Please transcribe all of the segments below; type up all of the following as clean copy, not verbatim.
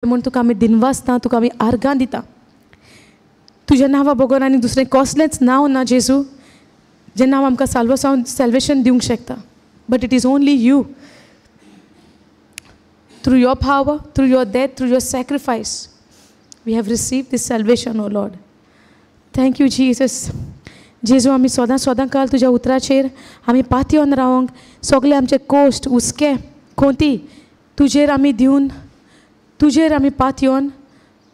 म्हणून तुका आमी दिनवासता, तुका आमी आर्गां दिता. तुज्या नांवा बगोन आनी दुसरें कसलेंच नांव ना जेजू जें नांव आमकां सॅल्वेशन दिवंक शकता. But it is only you. Through your power, through your death, through your sacrifice we have received this salvation, o lord. Thank you Jesus. जेजू आमी सोदां काल तुज्या उतराचेर आमी पातयेवन रावंक, सगळे आमचे कोश्ट हुस्के खोंती तुजेर आमी दिवन, तुजेर आमी पातयेवन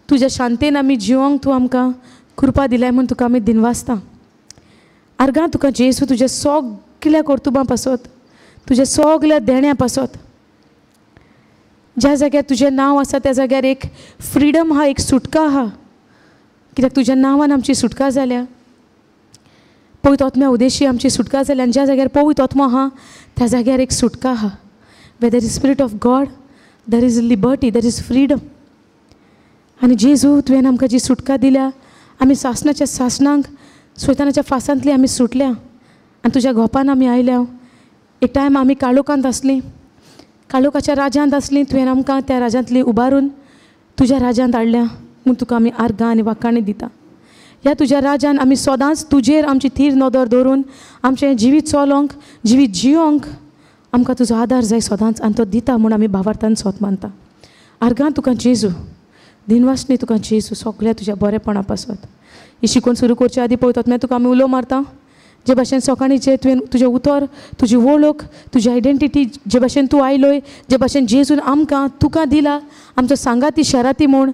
तुज्या शांतेन आमी जिवंक तूं आमकां कृपा दिल्या म्हूण तुका आमी दिनवासता. आर्गां तुका जेजू तुज्या सगल्या कर्तुबां पासत, तुज्या सगल्या देण्या पासत. ज्या जाग्यार तुजें नांव आसा त्या जाग्यार एक फ्रिडम आहा, एक सुटका आहा, कित्याक तुज्या नांवान आमची सुटका जाल्या. पवित्र आत्म्या उदेशी आमची सुटका जाल्या आनी ज्या जाग्यार पवित्र आत्मो आहा त्या जाग्यार एक सुटका आहा. Where there is spirit of God there is liberty, there is freedom. आनी जेजू तुवें आमकां जी सुटका दिल्या, आमी सासणाच्या सासणांक सैतानाच्या फासांतली आमी सुटल्या आनी तुज्या गोपान आमी आयल्या. एक टायम आमी काळोखांत आसलीं, काळोखाच्या राज्यांत आसलीं, तुवें आमकां त्या राज्यांतली उबारून तुज्या राज्यांत हाडल्या म्हूण तुका आमी आर्गां आनी वाखाणी दिता. ह्या तुज्या राज्यान आमी सदांच तुजेर आमची थीर नदर दवरून आमचें जिवीत चलोवंक, जिवीत जियोंक आमकां तुजो आदार जाय सदांच, आनी तो दिता म्हूण आमी भावार्थान सोत मानता. आर्गां तुका जेजू, दिनवासनी तुका जेजू, सगळ्या तुज्या बरेपणा पासत. ही शिकवण सुरू करचे आदी पळयतात मागीर तुका आमी उलो मारता. जे भाशेन सकाळीं जे तुवें तुजें उतर, तुजी वळख, तुजी आयडेंटिटी, जे भाशेन तूं आयलोय, जे भाशेन जेजून आमकां तुका दिला आमचो सांगाती शाराती म्हूण,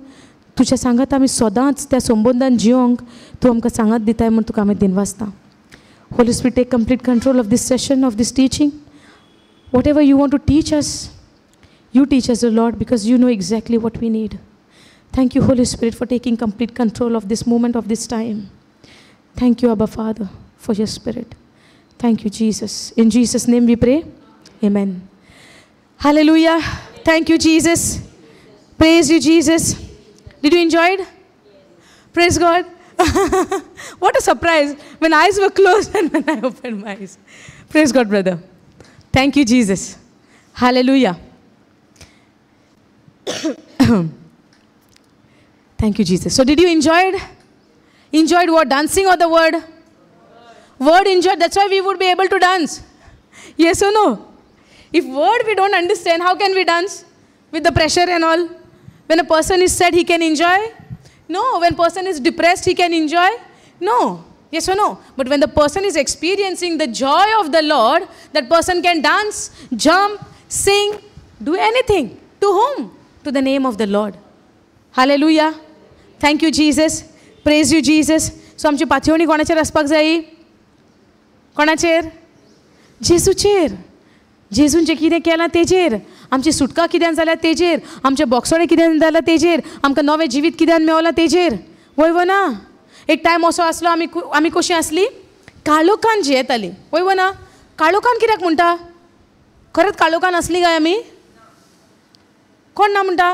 तुज्या सांगात आमी सदांच त्या संबंदान जियोंक तूं आमकां सांगात दिताय म्हूण तुका आमी दिनवासता. Holy spirit take complete control of this session, of this teaching. Whatever you want to teach us, you teach us, O Lord, because you know exactly what we need. Thank you, Holy Spirit, for taking complete control of this moment, of this time. Thank you, Abba Father, for your Spirit. Thank you, Jesus. In Jesus' name we pray. Amen. Hallelujah. Thank you, Jesus. Praise you, Jesus. Did you enjoy it? Praise God. What a surprise when eyes were closed and when I opened my eyes. Praise God, brother. Thank you, Jesus. Hallelujah. Thank you, Jesus. So did you enjoy it? Enjoyed what? Dancing or the word? Word enjoyed. That's why we would be able to dance. Yes or no? If word we don't understand, how can we dance? With the pressure and all. When a person is sad, he can enjoy? No. When person is depressed, he can enjoy? No. Yes or no? But when the person is experiencing the joy of the Lord, that person can dance, jump, sing, do anything. To whom? To the name of the Lord. Hallelujah. Thank you, Jesus. Praise you, Jesus. So आमची पातयेवणी कोणाचेर आसपाक जायी? कोणाचेर? जेजूचेर. जेजून जें कितें केलां तेजेर. आमची सुटका कित्यान जाल्या तेजेर. आमचे बोगसोणे कित्यान जाल्या तेजेर. आमकां नवें जिवीत कित्यान मेवलां तेजेर. वय ना? एक टायम असो आसलो आमी कशीं आसलीं? काळोखान जियेतालीं. वय ना? काळोखान कित्याक म्हणटा? खरेंच काळोखान आसलीं काय आमी? कोण ना म्हणटा?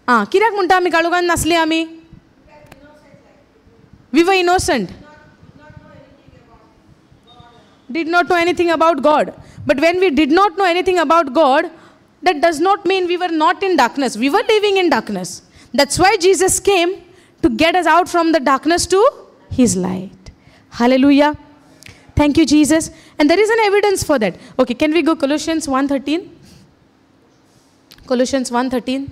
आं, कित्याक म्हणटा आमी काळोखान नासलीं आमी? We were innocent. Did not know anything about God. But when we did not know anything about God, that does not mean we were not in darkness. We were living in darkness. That's why Jesus came to get us out from the darkness to His light. Hallelujah. Thank you, Jesus. And there is an evidence for that. Okay, can we go Colossians 1:13? Colossians 1:13.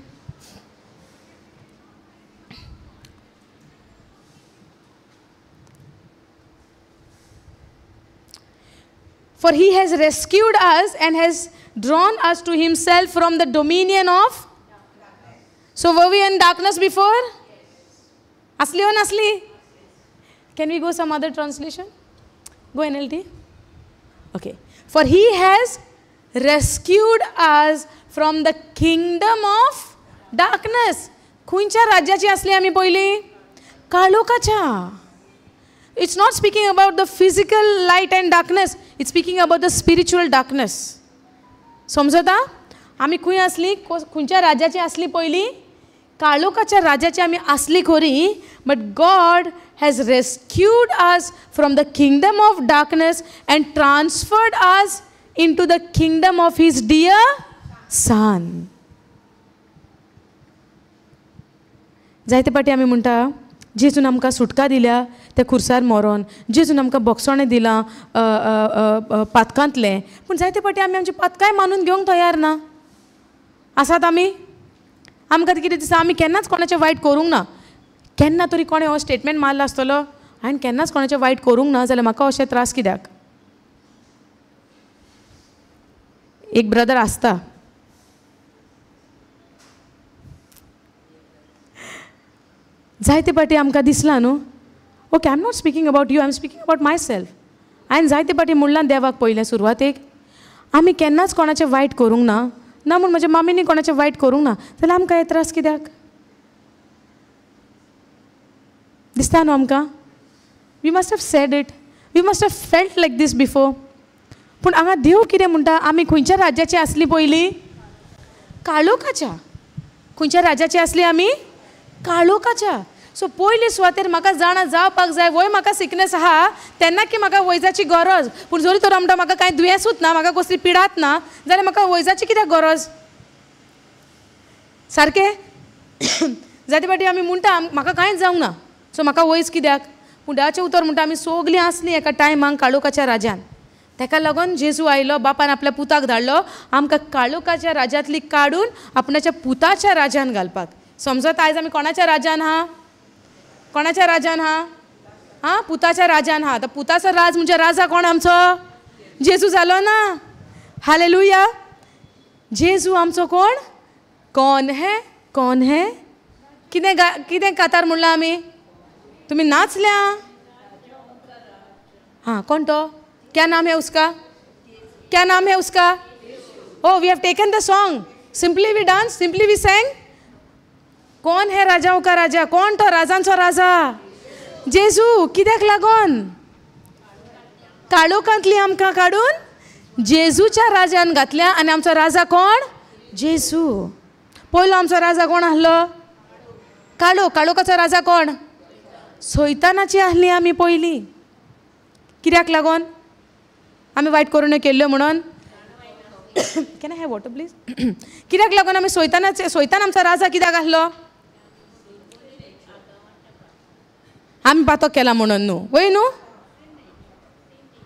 For He has rescued us and has drawn us to Himself from the dominion of darkness. So were we in darkness before? Yes. Asli or nasli? Can we go some other translation? Go NLT. Okay. For He has rescued us from the kingdom of darkness. Khuncha राज्याची असली आम्ही पहिली? काळोखाच्या. It's not speaking about the physical light and darkness. It's speaking about the spiritual darkness. समजता? आम्ही खंय असली? खंयच्या राज्याची असली पहिली? काळोखाच्या राज्याची आम्ही असली खरी. But God has rescued us from the kingdom of darkness and transferred us into the kingdom of His dear Son. जायते पाटी आमी म्हणटा जेजून आमकां सुटका दिल्या त्या खुर्सार मरोन, जेजून आमकां बोगसोणें दिलां पातकांतलें, पूण जायते पाटी आमी आमची पातकाय मानून घेवंक तयार ना. आसात आमी? आमकां कितें दिसता आमी केन्नाच कोणाचें वायट करूंक ना. केन्ना तरी कोणें हो स्टेटमेंट मारलो आसतलो, हांवें केन्नाच कोणाचें वायट करूंक ना, जाल्यार म्हाका अशे त्रास कित्याक? एक ब्रदर आसता, जायते पाटी आमकां दिसलां न्हू, okay, I am not speaking about you, I am speaking about myself. हांवें जायते पाटी म्हणलां देवाक पयलें सुरवातेक, आमी केन्नाच कोणाचें वायट करूंक ना, ना म्हूण म्हज्या मामीनी कोणाचें वायट करूंक ना, जाल्यार आमकां हे त्रास कित्याक? दिसता न्हू आमकां? We must have said it, we must have felt like this before. पूण हांगा देव कितें म्हणटा, आमी खंयच्या राज्याची आसली पयलीं? काळोखाच्या. खंयच्या राज्याची आसली आमी? काळोखाच्या. सो पयलीं सुवातेर म्हाका जाणा जावपाक जाय, वय म्हाका सिकनेस आहा तेन्ना की म्हाका वैजाची गरज, पूण जरी तर म्हणटा म्हाका कांय दुयेंसूच ना, म्हाका कसली पिडात ना, जाल्यार म्हाका वैजाची कित्याक गरज? सारकें? जायते फावटी आमी म्हणटा म्हाका कांयच जावंक ना, सो म्हाका वयज कित्याक? पूण देवाचें उतर म्हणटा आमी सगलीं आसलीं एका टायमाक काळोखाच्या राज्यान. ताका लागून जेजू आयलो, बापान आपल्या पुताक धाडलो आमकां काळोखाच्या राज्यांतली काडून आपणाच्या पुताच्या राज्यान घालपाक. समजत आयज आमी कोणाच्या राज्यान आहा? कोणाच्या राज्यान आहा? पुताच्या राज्यान आहा. तर पुताचो राज म्हणजे राजा कोण आमचो? जेजू जालो ना? हालेलुया. जेजू आमचो कोण? कौन है कौन है? कितें कातार म्हणलां आमी? तुमी नाचल्या? हाँ, कौन तो? क्या नाम है उसका? क्या नाम है उसका? Oh, we have taken the song. Simply we dance, simply we sang. कौन है राजाओं का राजा? कोण तो राजांचो राजा? जेजू. कित्याक लागून? काळोखांतली आमकां काडून जेजूच्या राज्यान घातल्या. आनी आमचो राजा कोण? जेजू. पयलो आमचो राजा कोण आहलो? काळोखाचो राजा कोण? सैतानाची आहली आमी पयलीं. कित्याक लागून? आमी वायट करून केल्ल्यो म्हणून. Can I have water please? कित्याक लागून आमी सैतान आमचो राजा कित्याक आहलो? आमी पातक केला म्हणून न्हू, वय न्हू?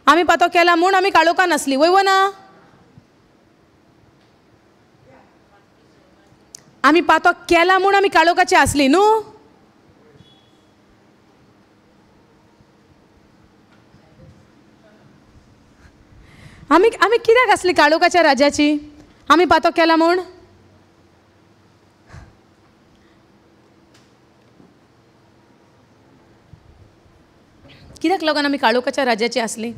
आमी पातक केला म्हूण आमी काळोखान आसली, वय वो ना? आमी पातक केला म्हूण आमी काळोखाची आसली न्हू? आमी कित्याक आसली काळोखाच्या राज्याची? आमी पातक केला म्हूण? कित्याक लागून आमी काळोखाच्या राज्याची आसली?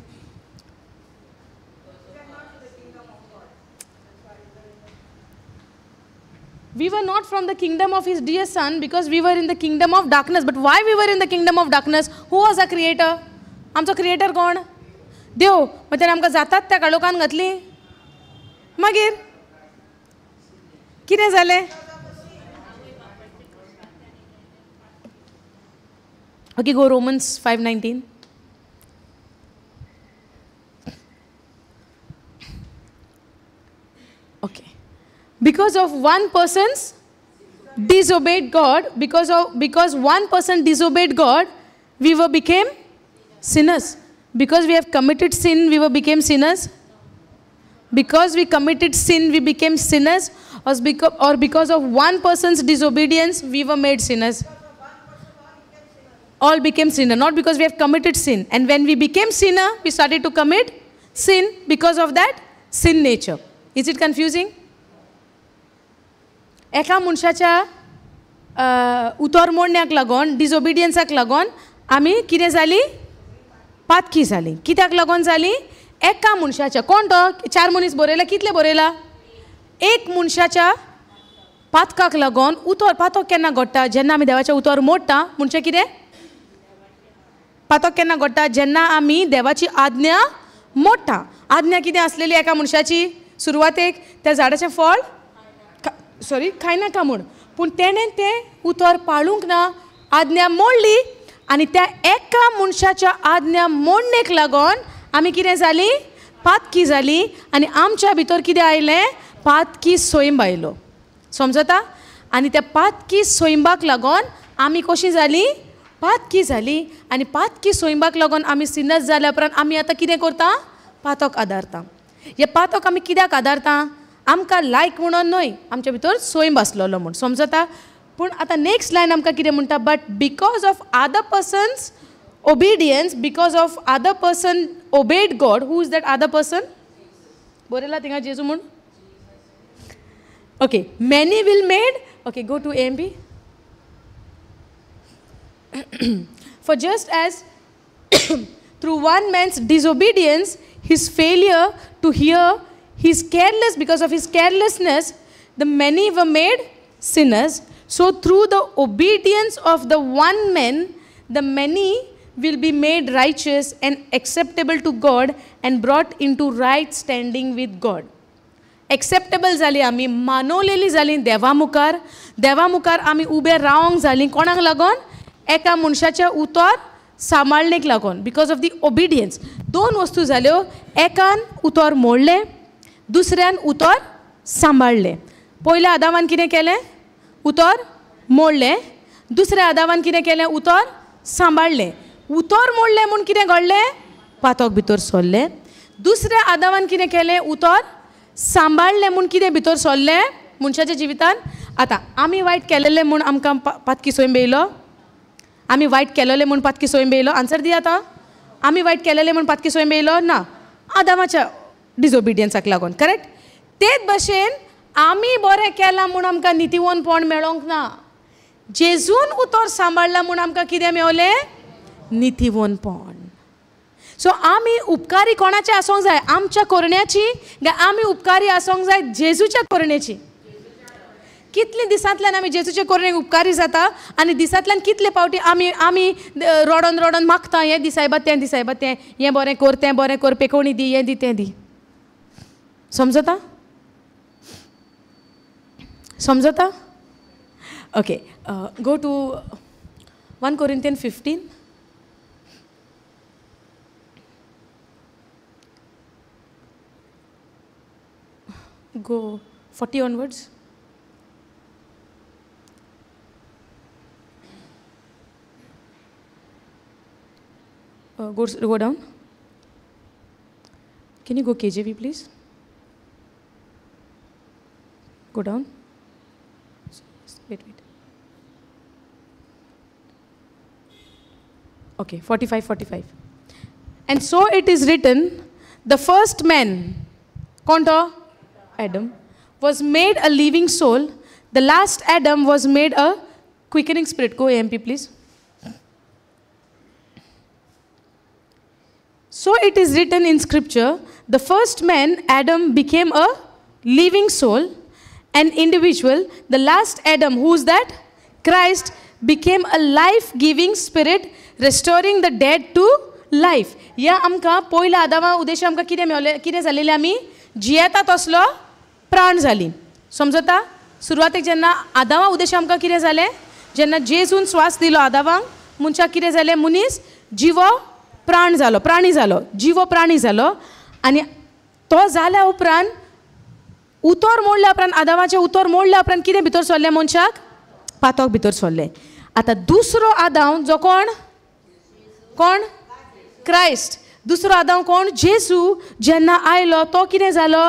We were not from the kingdom of his dear son because we were in the kingdom of darkness. But why we were in the kingdom of darkness? Who was our creator? आमचो creator कोण? देव. मग त्याने आमकां जातात त्या काळोखान घातली. मागीर कितें जालें? Okay, go Romans 5:19. Okay. Because of one person's disobeyed God, because one person disobeyed God, we became sinners. Because we have committed sin, we became sinners. Because we committed sin, we became sinners. Or because of one person's disobedience, we were made sinners. All became sinner, not because we have committed sin. And when we became sinner, we started to commit sin because of that sin nature. Is it confusing? एका मनशाच्या उतर मोडण्याक लागून, डिसओबिडियन्साक लागून आमी कितें जाली? पातकी जाली. कित्याक लागून जाली? एका मनशाच्या. कोण तो? 4 मनीस बरयला. कितले बरयला? एक मनशाच्या पातकाक लागून उतर. पातक केन्ना घडटा? जेन्ना आमी देवाचें उतर मोडटा. म्हणजे कितें? पातक केन्ना घडटा? जेन्ना आमी देवाची आज्ञा मोडटा. आज्ञा कितें आसलेली एका मनशाची? सुरवातेक त्या झाडाचें फळ खायनाका म्हूण. पूण तेणें तें उतर पाळूंक ना. आज्ञा मोडली आनी त्या एका मनशाच्या आज्ञा मोडणेक लागून आमी कितें जाली? पातकी जाली. आनी आमच्या भितर कितें आयलें? पातकी सोयंब आयलो. समजता? आनी त्या पातकी सोयंबाक लागून आमी कशी जाली पातकी जाली आनी पातकी सोयंबाक लागून आमी सिनस जाल्या उपरांत आमी आतां कितें करता पातोक आदारता हे पातोक आमी कित्याक आदारता आमकां लायक म्हणून न्हय आमच्या भितर सोयंब आसलेलो म्हूण समजता पूण आतां नेक्स्ट लायन आमकां कितें म्हणटा but because of other persons obedience because of other person obeyed God who is that other person बरयला थिंगा जेजू म्हूण okay many will made okay go to AMP for just as through one man's disobedience his failure to hear his careless because of his carelessness the many were made sinners so through the obedience of the one man the many will be made righteous and acceptable to God and brought into right standing with God acceptable जाली आमी मानवलेली जाली देवा मुखार आमी ube रावंक जाली कोणाक लागून एका मनशाच्या उतर सांबाळणेक लागून बिकॉज ऑफ दी ओबिडियन्स दोन वस्तू जाल्यो एकान उतर मोडलें दुसऱ्यान उतर सांबाळलें पयल्या आदामान कितें केलें उतर मोडलें दुसऱ्या आदामान कितें केलें उतर सांबाळलें उतर मोडलें म्हूण कितें घडलें पातोक भितर सरलें दुसऱ्या आदामान कितें केलें उतर सांबाळलें म्हूण कितें भितर सरलें मनशाच्या जिवितान आतां आमी वायट केलेलें म्हूण आमकां पातकी सोयंब येयलो आमी वायट केलेलें म्हूण पातकी सोयंब येयलो आन्सर दी आतां आमी वायट केलेलें म्हूण पातकी सोयंब येयलो ना आदामाच्या डिसओबिडियन्साक लागून करेक्ट तेच भशेन आमी बरें केलां म्हूण आमकां नितीवनपण मेळोंक ना जेजून उतर सांबाळला म्हूण आमकां कितें मेवलें नितीवनपण सो आमी उपकारी कोणाचे आसूंक जाय आमच्या करण्याची काय आमी उपकारी आसूंक जाय जेजूच्या करण्याची कितले दिसांतल्यान आमी जेजूचे करण्याक उपकारी जाता आनी दिसांतल्यान कितले फावटी आमी रडोन मागता हें दिसायबा तें हें बरें कर पेकोवणी दी हें दी तें दी समजता okay go to 1 Corinthians 15 go 40 onwards go down can you go KJV please go down wait okay 45 and so it is written the first man konto Adam was made a living soul the last Adam was made a quickening spirit go AMP please so it is written in scripture the first man Adam became a living soul an individual the last Adam who is that Christ became a life giving spirit restoring the dead to life या आमकां पयल्या आदामा उद्देश आमकां कितें जालेलें आमी जियेता तसलो प्राण जाली समजता सुरवातेक जेन्ना आदामा उद्देश आमकां कितें जालें जेन्ना जेजून स्वास दिलो आदामाक मनशाक कितें जालें मनीस जिवो प्राणी जालो जिवो प्राणी जालो आनी तो जाल्या उपरांत उतर मोडल्या उपरांत आदामाचें उतर मोडल्या उपरांत कितें भितर सरलें मनशाक पातोक भितर सरलें आतां दुसरो आदाम जो कोण क्रायस्ट दुसरो आदाम कोण जेजू जेन्ना आयलो तो कितें जालो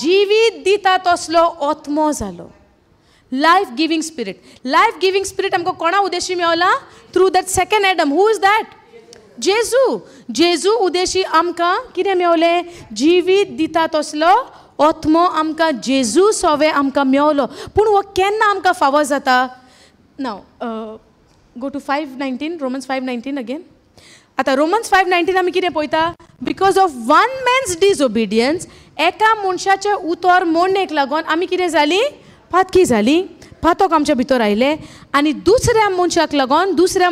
जिवीत दिता तसलो आत्मो जालो लायफ गिवींग स्पिरीट आमकां कोणा उद्देशी मेवला through that second Adam who is that जेजू उद्देशी आमकां कितें मेवलें जिवीत दिता तसलो आत्मो आमकां जेजू सोवे आमकां मेवलो पूण हो केन्ना आमकां फावो जाता नाव गो टू 5:19 रोमन्स 5:19 अगेन आतां रोमन्स 5:19 आमी कितें पळयता because of one man's disobedience एका मनशाचें उतर मोडणेक लागून आमी कितें जालीं पातकी जालीं पातोक आमच्या भितर आयले आनी दुसऱ्या मनशाक लागून दुसऱ्या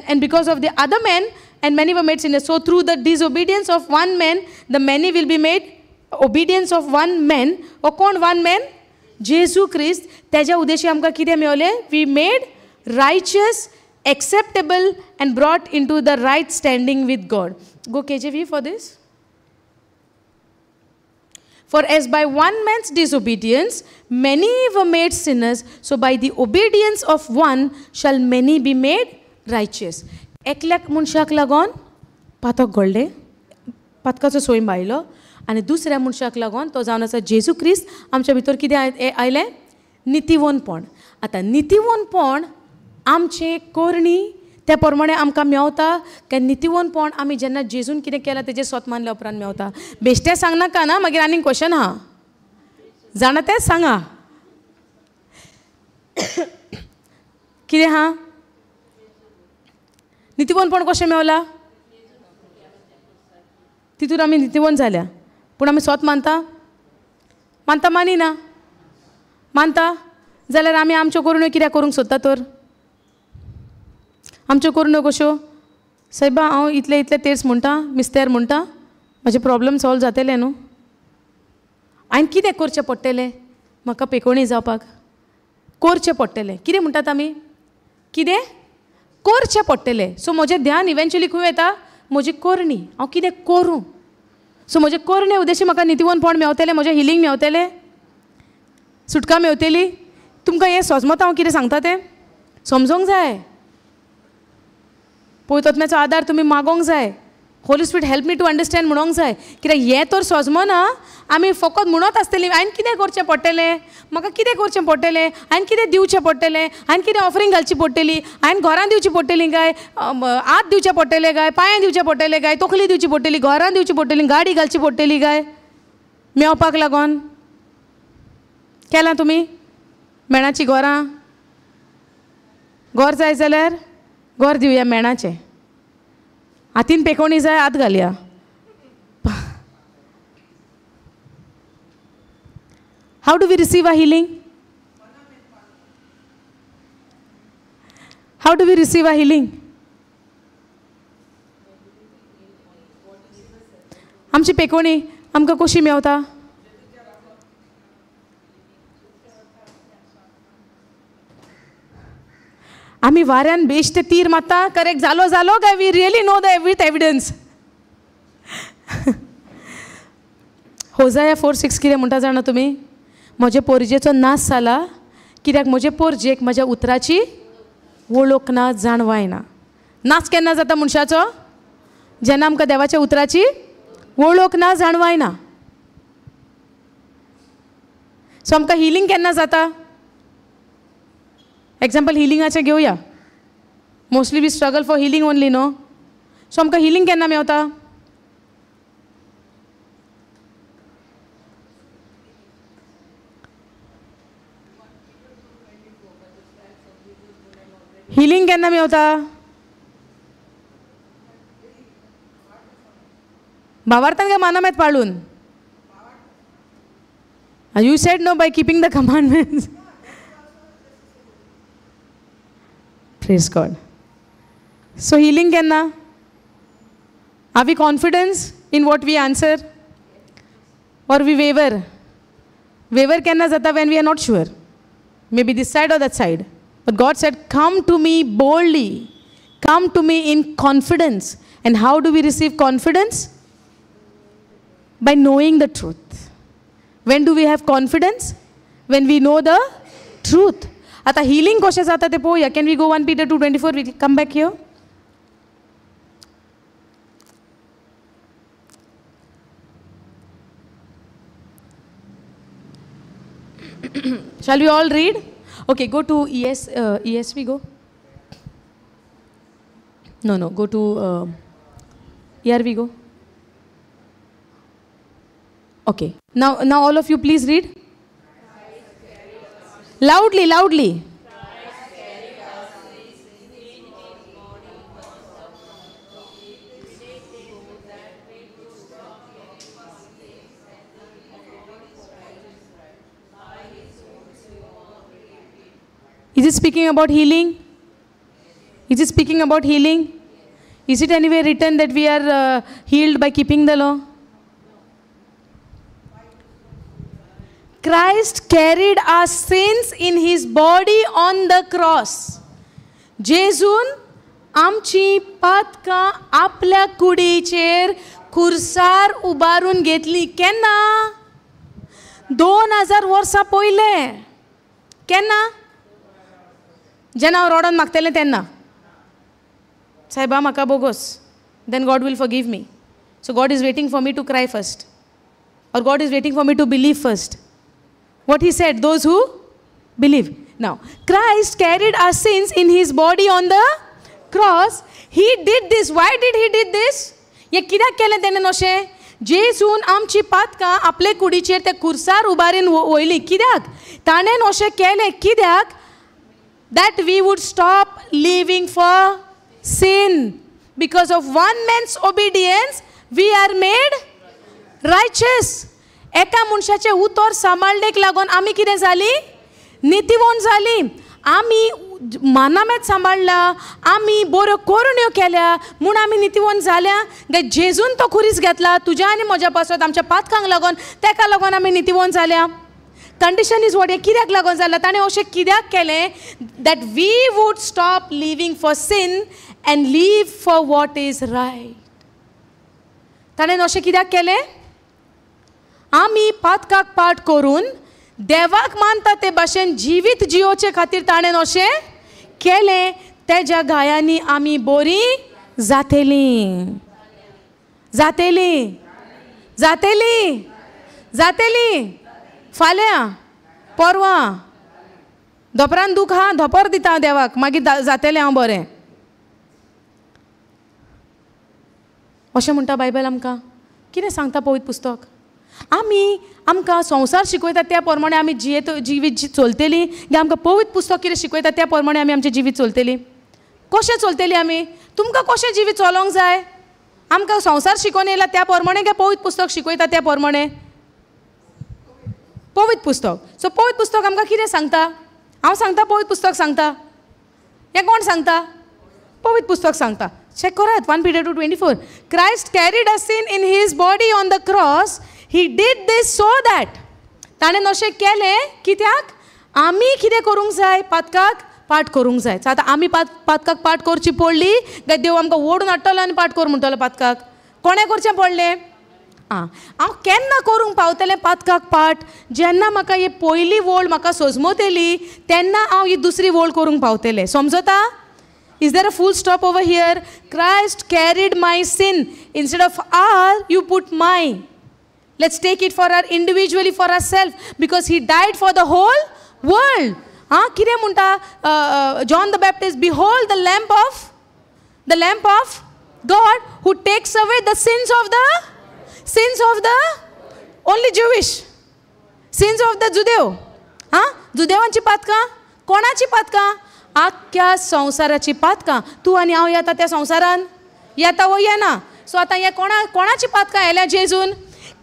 and because of the other man and many were made sinners so through the disobedience of one man the many will be made obedience of one man हो कोण वन मॅन जेजू क्रिस्त तेज्या उद्देशी आमकां कितें मेवलें we made righteous acceptable and brought into the right standing with God. Go KJV for this. For as by one man's disobedience many were made sinners, so by the obedience of one shall many be made righteous. एकल्याक मनशाक लागून पातक घडले, पातकाचो सोय बायलो, आनी दुसऱ्या मनशाक लागून तो जावन आसा जेजू क्रिस्त. आमच्या भितर कितें आयलें? नितीवनपण. आतां नितीवनपण आमचें करणी त्या प्रमाणे आमकां मेवता काय नितीवनपण आमी जेन्ना जेजून कितें केलां तेजेर स्वत मानल्या उपरांत मेवता? बेश्टें सांगनाका ना, मागीर आनीक क्वेश्चन आहा, जाणा तें सांगा. कितें आहा? नितीवनपण कशें मेवलां? तितून आमी नितीवन जाल्या, पूण आमी स्वत मानता? मानता मानिना? मानता जाल्यार आमी आमच्यो करुण्यो कित्याक करूंक सोदता तर? आमच्यो करुण्यो कश्यो? सायबा हांव इतले तेर्स म्हणटा, मिस्तेर म्हणटा, म्हाजे प्रॉब्लम सॉल्व जातले न्हू. हांवें कितें करचें पडटलें म्हाका पेकोणी जावपाक? करचें पडटलें. कितें म्हणटात आमी? कितें करचें पडटलें. सो म्हजें ध्यान इवेंच्युअली खंय येता? म्हजी करणी, हांव कितें करूं. सो म्हजे करणे उद्देशी म्हाका नितीवनपण मेवतलें, म्हजें हिलींग मेवतलें, सुटका मेवतली. तुमकां हें सोजमत हांव कितें सांगता तें समजूंक जाय. पवित्रात्म्याचो आदार तुमी मागोंक जाय. Holy spirit help me to understand म्हणूंक जाय. कित्याक हें तर सोजमो ना, आमी फकत म्हणत आसतलीं हांवें कितें करचें पडटलें, म्हाका कितें करचें पडटलें, हांवें कितें दिवचें पडटलें, हांवें कितें ऑफरींग घालची पडटली, हांवें घरान दिवची पडटली काय, हात दिवचे पडटले काय, पांयां दिवचे पडटले काय, तकली दिवची पडटली, घरान दिवची पडटली, गाडी घालची पडटली काय मेवपाक लागून? केलां तुमी मेणाची घरां? घर जाय जाल्यार घर दिवया मेणाचें. हातीन पेकोणी जाय, हात घालया. How do we receive a healing? How do we receive a healing? आमची पेकोणी आमकां कशी मेवता? आमी वाऱ्यान बेश्टे तीर मारता, करेक्ट जालो काय we really know the with evidence. होजाया 4:6 कितें म्हणटा जाणा तुमी? म्हजे पोरजेचो नाश जाला कित्याक म्हजे पोरजेक म्हज्या उतराची वळख ना, जाणवाय ना. नाश केन्ना जाता मनशाचो? जेन्ना आमकां देवाच्या उतराची वळख ना, जाणवाय ना. सो आमकां हिलींग केन्ना जाता? एग्जाम्पल हिलिंगाचें घेवया. Mostly we struggle for healing only no. So आमकां हिलिंग केन्ना मेवता? हिलिंग केन्ना मेवता? भावार्थान काय मानमेत पाळून? You said no by keeping the commandments. Praise God. So healing kenna? Are we confident in what we answer? Or we waver? Waver kenna jata when we are not sure. Maybe this side or that side. But God said, come to me boldly. Come to me in confidence. And how do we receive confidence? By knowing the truth. When do we have confidence? When we know the truth. आता healing कशें जाता तें पळोवया. Can we go 1 Peter 2:24? We come back here. Shall we all read? Okay, go to ESV go. No, go to ERV go. Okay, now all of you please read. Loudly. Is it speaking about healing? Is it speaking about healing? Is it anywhere written that we are healed by keeping the law? Christ carried our sins in his body on the cross. जेजून आमची पातकां आपल्या कुडीचेर खुर्सार उबारून घेतली. केन्ना? 2000 वर्सां पयले. केन्ना? जेन्ना हांव रोडोन मागतलें तेन्ना. सायबा म्हाका बोगोस. Then God will forgive me. So God is waiting for me to cry first. Or God is waiting for me to believe first. What he said, those who believe. Now, Christ carried our sins in his body on the cross. He did this. Why did he did this? हे कित्याक केलें तेणें अशें? जेसून आमची पातकां आपले कुडीचेर ते खुर्सार उबारीन वयली. कित्याक? ताणें अशें केलें कित्याक? That we would stop living for sin. Because of one man's obedience, we are made righteous. एका मनशाचे उतर सांबाळणेक लागून आमी कितें जाली? नितीवंत जाली. आमी मानामेत सांबाळला, आमी बऱ्यो करुण्यो केल्या म्हूण आमी नितीवंत जाल्या. जेजून तो खुरीस घेतला तुज्या आनी म्हज्या पासत आमच्या पातकांक लागून, तेका लागून आमी नितीवंत जाल्या. Condition is what. हे कित्याक लागून जालें? ताणें अशें कित्याक केलें? That we would stop living for sin and live for what is right. ताणें अशें कित्याक केलें? आमी पातकाक पाट करून देवाक मानता ते भाशेन जिवीत जियोचे खातीर ताणें अशें केलें. तेज्या गायांनी आमी बरीं जातेलीं. जातेलीं. जातेलीं. जातेलीं. फाल्यां, परवां, दोपरान दूख हा, धोपर दिता हांव देवाक, मागीर जातेलें हांव बरें. अशें म्हणटा बायबल आमकां. कितें सांगता पवित्र पुस्तक? आमकां संवसार शिकयता त्या प्रमाणे आमी जिवीत चलतलीं, गे आमकां पवित्र पुस्तक कितें शिकयता त्या प्रमाणे आमी आमचें जिवीत चलतलीं? कशें चलतलीं आमी? तुमकां कशें जिवीत चलोंक जाय? आमकां संवसार शिकोवन येयला त्या प्रमाणे गे पवित्र पुस्तक शिकयता त्या प्रमाणे? पवित्र पुस्तक. सो पवित्र पुस्तक आमकां कितें सांगता? हांव सांगता पवित्र पुस्तक सांगता? हें कोण सांगता? पवित्र पुस्तक सांगता. Check Karat. 1 Peter 2:24. Christ carried our sin in his body on the cross. He did this so that. ताणें अशें केलें कित्याक? आमी कितें करूंक जाय? पातकाक पाट करूंक जाय. आतां आमी पातकाक पाट करची पडली काय देव आमकां ओडून हाडटलो आनी पाट कर म्हणटलो पातकाक? कोणें करचें पडलें? हांव केन्ना करूंक पावतलें पातकाक पाट? जेन्ना म्हाका ही पयली वोळ म्हाका सजमोतेली तेन्ना हांव ही दुसरी वोळ करूंक पावतलें. समजता? Is there a full stop over here? Christ carried my sin. Instead of our, you put my. Let's take it for our individually for ourselves because he died for the whole world. कितें म्हणटा John the Baptist, behold the lamp of God who takes away the sins of the only Jewish, sins of the Judeo. जुदेवांची पातकां? कोणाची पातकां? आख्या संवसाराची पातकां. तूं आनी हांव येता त्या संवसारान? येता वो येना? सो आतां हे कोणाची पातकां येल्या जेजून?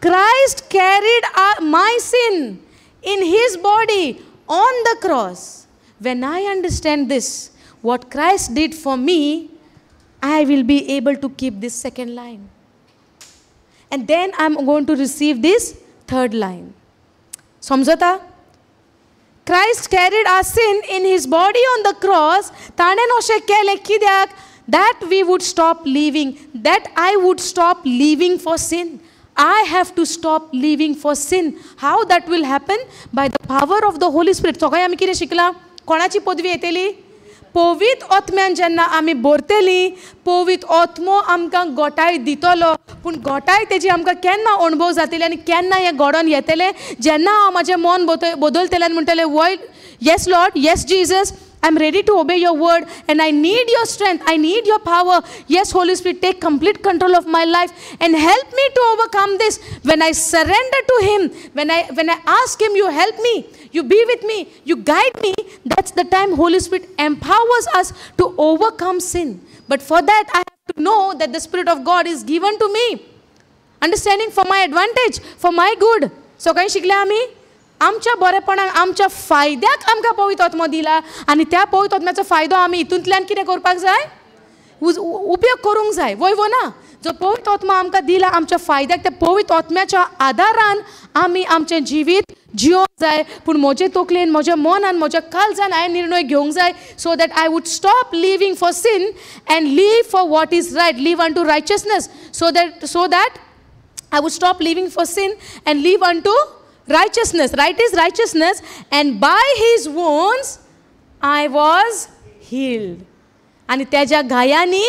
Christ carried my sin in his body on the cross. When I understand this, what Christ did for me, I will be able to keep this second line. And then I'm going to receive this third line. समजता? Christ carried our sin in his body on the cross. ताणें अशें केलें कित्याक? That we would stop living. That I would stop living for sin. I have to stop living for sin. How that will happen? By the power of the Holy Spirit. सगळें आमी कितें शिकला? कोणाची पदवी येतली? पवित्र आत्म्यान जेन्ना आमी भरतलीं, पवित्र आत्मो आमकां गोटाय दितलो. पूण गोटाय तेजी आमकां केन्ना अणभव जातली आनी केन्ना हें घडोवन येतलें? जेन्ना हांव म्हजें मन बदलतलें आनी म्हणटलें वय yes Lord, yes Jesus, I'm ready to obey your word and I need your strength. I need your power. Yes, Holy Spirit, take complete control of my life and help me to overcome this. When I surrender to him, when I ask him, you help me, you be with me, you guide me, that's the time Holy Spirit empowers us to overcome sin. But for that, I have to know that the Spirit of God is given to me. Understanding for my advantage, for my good. So काय शिकले आम्ही? आमच्या बरेपणाक आमच्या फायद्याक आमकां पवित्र आत्मो दिला आनी त्या पवित्र आत्म्याचो फायदो आमी हितूंतल्यान कितें करपाक जाय? उपयोग करूंक जाय. वय वो ना? जो पवित्र आत्मा आमकां दिला आमच्या फायद्याक, त्या पवित्र आत्म्याच्या आदारान आमी आमचें जिवीत जियोंक जाय. पूण म्हजे तकलेन, म्हज्या मनान, म्हज्या काळजान हांवें निर्णय घेवंक जाय so that I would stop living for sin and live for what is right, live unto righteousness. So that I would stop living for sin and live unto righteousness. Right is righteousness. And by his wounds I was healed. आणि त्याच्या गायांनी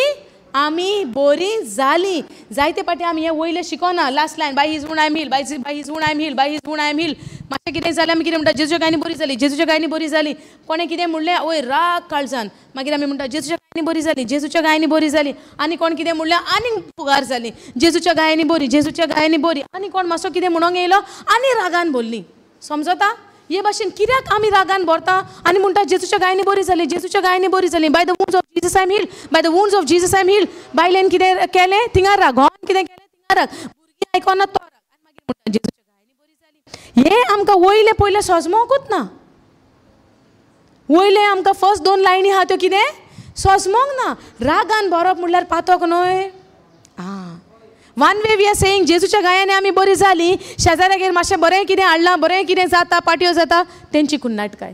आम्ही बरी झाली. जायते पाटी आम्ही हे वयले शिकोना. Last line, by his wound I am healed, by his wound I am healed, by his wound I am healed. मातशें कितें जालें आमी कितें म्हणटा, जेजूच्या गायनी बरी जाली, जेजूच्या गायनी बरी जाली. कोणें कितें म्हणलें, ओय राग काळजान, मागीर आमी म्हणटा जेजूच्या गायनी बरी जाली, जेजूच्या गायनी बरी जाली. आनी कोण कितें म्हणलें, आनी पुगार जाली, जेजूच्या गायनी बरी, जेजूच्या गायनी बरी. आनी कोण मातसो कितें म्हणोंक येयलो आनी रागान बोल्ली. समजता? हे भाशेन कित्याक आमी रागान भरता आनी म्हणटा जेजूच्या गायनी बरी जाली, जेजूच्या गायनी बरी जाली. By the wounds of Jesus I am healed, by the wounds of Jesus I am heeled. बायलेन कितें केलें थिंगार राग, घोवान कितें केलें थिंगार राग, भुरगीं आयकोना तो राग, आनी मागीर म्हणटा जेजूच्या गायनी बरी जाली. हे आमकां वयले पयले सजमोंकूच ना. वयले आमकां फर्स्ट 2 लायनी आहा त्यो कितें सजमोंक ना. रागान भरप म्हणल्यार पातोक न्हय. One way we are saying जेजूच्या गायांनी आमी बरी जाली, शेजाऱ्यागेर मातशें बरें कितें हाडलां, बरें कितें जाता, पाटयो जाता, तेंची कुन्नाटकाय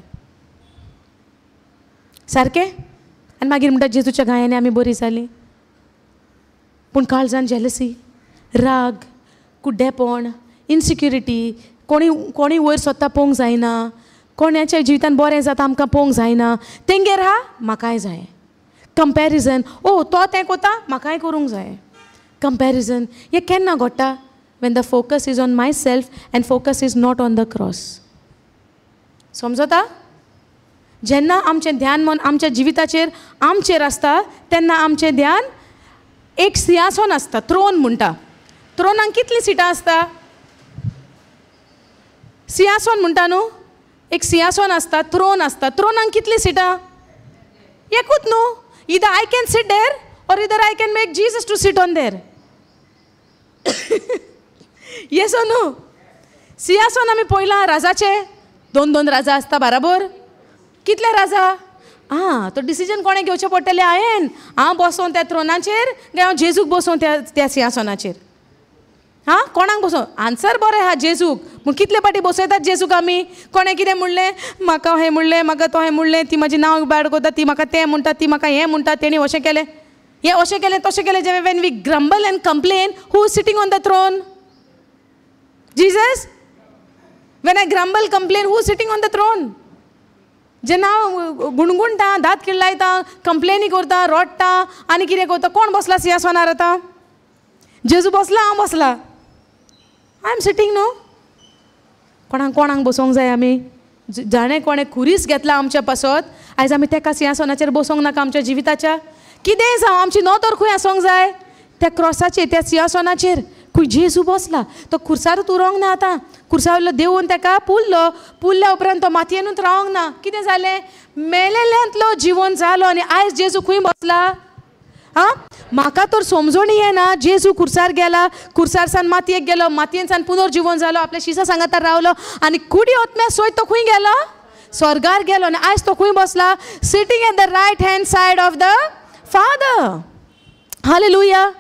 सारकें. आनी मागीर म्हणटा जेजूच्या गायांनी आमी बरी जाली. पूण काळजान जेलसी, राग, कुड्डेपण, इनसिक्युरिटी, कोणी वयर स्वता पळोवंक जायना, कोणाच्या जिवितान बरें जाता आमकां पळोवंक जायना, तेंगेर हा म्हाकाय जाय. कंपॅरिजन, ओ तो तें कोता म्हाकाय करूंक जाय. Comparison, हे केन्ना घडटा? when the focus is on myself and focus is not on the cross. समजता? जेन्ना आमचें ध्यान मन आमच्या जिविताचेर आमचेर आसता तेन्ना आमचें ध्यान एक सिंहासन आसता, थ्रोन म्हणटा. थ्रोनाक कितलीं सिटां आसता? सिंहासन म्हणटा न्हू, एक सिंहासन आसता, थ्रोन आसता. थ्रोनाक कितलीं सिटां? एकूच न्हू. either I can sit there or either I can make Jesus to sit on there. Yes न्हू. सिंहासन आमी पळयलां राजाचे, 2 राजा आसता बराबर. कितले राजा? तो डिसिजन कोणें घेवचें पडटलें? हांव बसों त्या थ्रोनाचेर काय हांव जेजूक बसों त्या सिंहासनाचेर? कोणाक बसों? आन्सर बरें आहा जेजूक. पूण कितले पाटी बसयतात जेजूक आमी? कोणें कितें म्हणलें, म्हाका हें म्हणलें, म्हाका तो हें म्हणलें, ती म्हाजें नांव बॅड करता, ती म्हाका तें म्हणटा, ती म्हाका हें म्हणटा, तेणी अशें केलें, हें अशें केलें, तशें केलें. जेन्ना when we grumble and complain, who is sitting on the throne? Jesus? when I grumble, complain, who is sitting on the throne? जेन्ना हांव गुणगुणटा, दात किळलायता, कंप्लेनी करता, रडटा आनी कितें करता, कोण बसला सिंहासनार आतां? जेजू बसला, हांव बसला. आय एम सिटींग न्हू. कोणाक बसोंक जाय आमी? जाणें कोणें खुरीस घेतला आमच्या पासत, आयज आमी तेका सिंहासनाचेर बसोंक नाका. आमच्या जिविताच्या कितेंय जावं आमची नदर खंय आसोंक जाय? त्या क्रॉसाचेर, त्या सिंहासनाचेर खंय जेजू बसला. तो खुर्सारूच उरोंक ना आतां. खुर्सावयलो देवून ताका पुल्ल्या उपरांत तो मातयेनूच रावंक ना. कितें जालें? मेलेल्यांतलो जिवन जालो आनी आयज जेजू खंय बसला? म्हाका तर समजोणी येना. जेजू खुर्सार गेला, खुर्सारसान मातयेक गेलो, मातयेनसान पुनर्जीवन जालो, आपल्या शिसा सांगातार रावलो आनी कुडी ओतम्या सोयत तो खंय गेलो? स्वर्गार गेलो. आनी आयज तो खंय बसला? Sitting at the right hand side of the father. Hallelujah.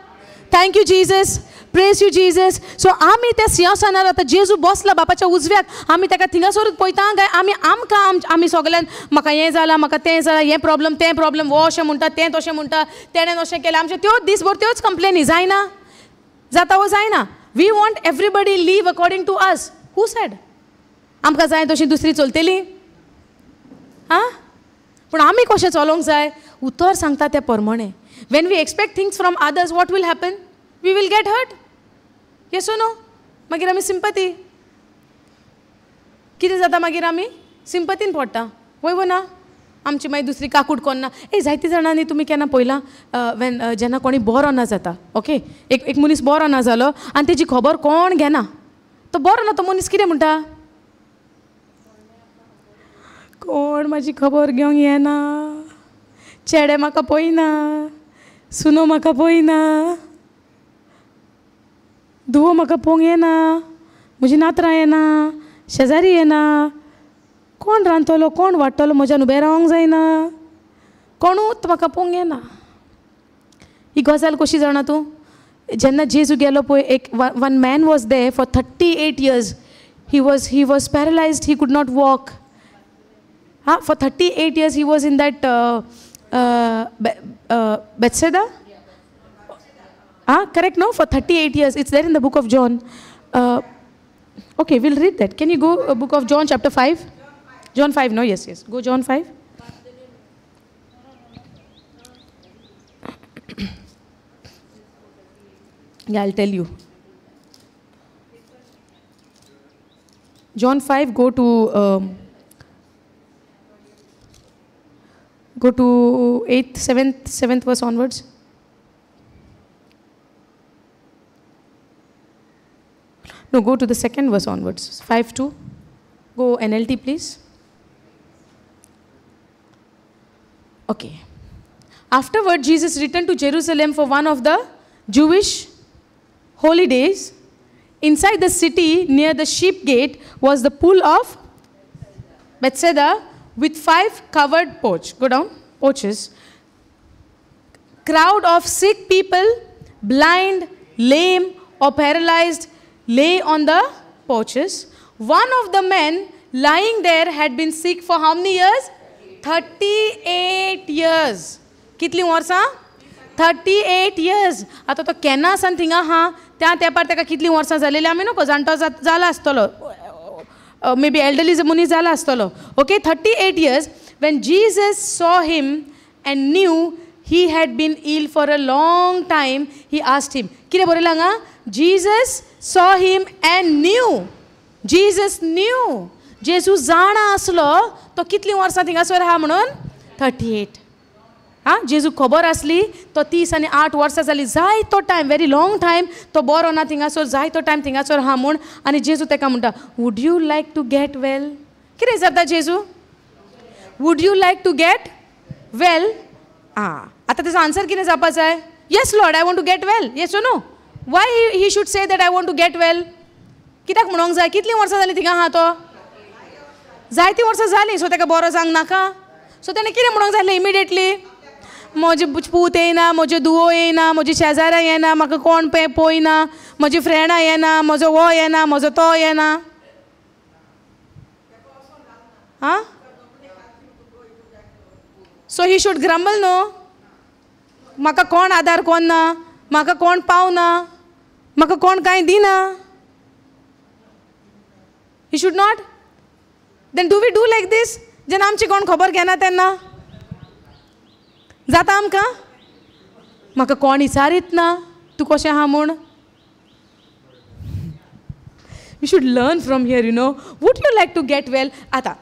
Thank you Jesus. Praise you Jesus. So आमी त्या सिंहासनार आतां जेजू बसला बापाच्या उजव्याक, आमी ताका थिंगासरूच पळयता काय? आमी सगल्यान म्हाका हें जालां, म्हाका तें जालां, हें प्रॉब्लम, तें प्रॉब्लम, वो अशें म्हणटा, तें तशें म्हणटा, तेणें अशें केलें. आमचे त्योच दिसभर त्योच कंप्लेनी जायना? जाता वो जायना? We want everybody live according to us. Who said? आमकां जाय तशी दुसरी चलतली? पूण आमी कशें चलोंक जाय? उतर सांगता त्या प्रमाणे. When we expect things from others, what will happen? We will get hurt. Yes no? मागीर आमी सिंपती कितें जाता? मागीर आमी सिंपतीन पडटा. वय ना? आमची मागीर दुसरी काकूट कोन्ना. जायती जाणांनी तुमी केन्ना पळयलां जेन्ना कोणी बरो ना जाता, ओके, एक मनीस बरो ना जालो आनी तेजी खबर कोण घेना. तो बरो ना तो मनीस कितें म्हणटा? कोण म्हाजी खबर घेवंक येना, चेडे म्हाका पळयना, सुनो म्हाका पळयना, धुवो म्हाका पळोवंक येना, म्हजी नात्रां येना, शेजारी येना, कोण रांदतलो, कोण वाडटलो, म्हज्यान उबें रावंक जायना, कोणूच म्हाका पळोवंक येना. ही गजाल कशी जाणा तूं? जेन्ना जेजू गेलो पळय, one man was there for 38 years. He was paralysed, he could not walk. For 38 years he was in that Bethsaida? Correct, no? For 38 years. It's there in the book of John. Okay, we'll read that. Can you go book of John chapter 5? John 5, no, yes. Go John 5. Yeah, I'll tell you. John 5, go to 8th, 7th verse onwards. No, go to the 2nd verse onwards. 5:2. Go NLT, please. Okay. Afterward, Jesus returned to Jerusalem for one of the Jewish holy days. Inside the city, near the sheep gate, was the pool of Bethesda with 5 covered porches. Crowd of sick people, blind, lame, or paralyzed, lay on the porches. One of the men lying there had been sick for how many years? 38 years. कितली वर्सां? 38 years. आता तो केन्ना सान थिंगा हा त्या तेंपार तेका कितली वर्सां जालेली आमी नको जाणटो जाला आसतलो मे बी एल्डरली मनीस जाला आसतलो okay 38 years. When Jesus saw him and knew he had been ill for a long time, he asked him. कितें बरयलां हांगा? Jesus saw him and knew. Jesus knew. जेजू जाणा आसलो तो कितली वर्सां थिंगासर हा म्हणून 38. हां जेजू खबर आसली तो 30 आनी 8 वर्सां जाली जाय तो टायम वेरी लॉंग टायम तो बरो ना थिंगासर जाय तो टायम थिंगासर हा म्हूण आनी जेजू तेका म्हणटा would you like to get well कितें विचारता जेजू would you like to get well आतां तेजो आन्सर कितें जावपा जाय yes lord I want to get well yes no why he should say that I want to get well कित्याक म्हणूंक जाय कितलीं वर्सां जालीं थिंगा आहा तो जायतीं वर्सां जालीं सो तेका बरो जावंक नाका सो तेणें कितें म्हणूंक जाय आसलें इमिडिएटली म्हजे पूत येना म्हजे दुवो येना म्हजी शेजाऱ्यां येना म्हाका कोण पळयना म्हजी फ्रेंडां येना म्हजो वो येना म्हजो तो येना आं सो ही शूड ग्रंबल नो म्हाका कोण आदार कोण ना म्हाका कोण पावना म्हाका कोण कांय दिना he should not then do we do like this जेन्ना आमची कोण खबर घेना तेन्ना जाता आमकां म्हाका कोण विचारीत ना तूं कशें आहा म्हूण we should learn from here you know would you like to get well आतां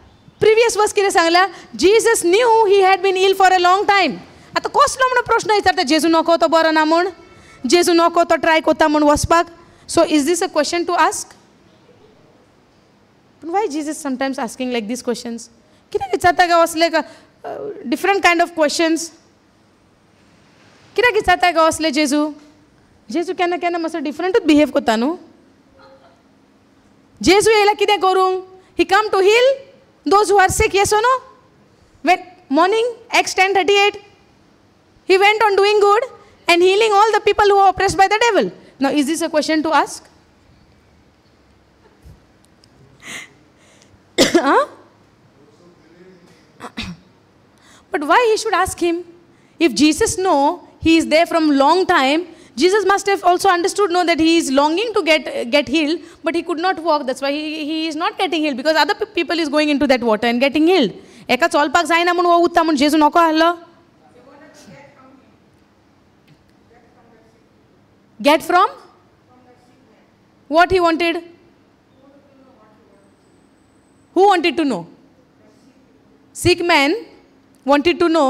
प्रिवियस वर्स कितें सांगल्या Jesus knew he had been ill for a long time आतां कसलो म्हणून प्रश्न विचारता जेजू नको तो बरो ना म्हूण जेजू नको तो ट्राय कोत्ता म्हूण वचपाक so is this a question to ask why Jesus sometimes asking like this questions कितें विचारता काय असले डिफरंट कायंड ऑफ क्वेश्चन्स कित्याक विचारता गो असले जेजू जेजू केन्ना केन्ना मातसो डिफरंटूच बिहेव कोत्ता न्हू जेजू येयला कितें करूंक he come to heal those who are sick yes no when morning Acts 10:38 he went on doing good and healing all the people who are oppressed by the devil. Now is this a question to ask? But why he should ask him? If Jesus know he is there from long time, Jesus must have also understood, know that he is longing to get healed, but he could not walk. That's why he is not getting healed because other people is going into that water and getting healed. एका चलपाक जायना म्हणून वो उत्ता म्हणून जेजू नको आहलो. Get from? What he wanted? Who wanted to know? Sick man wanted to know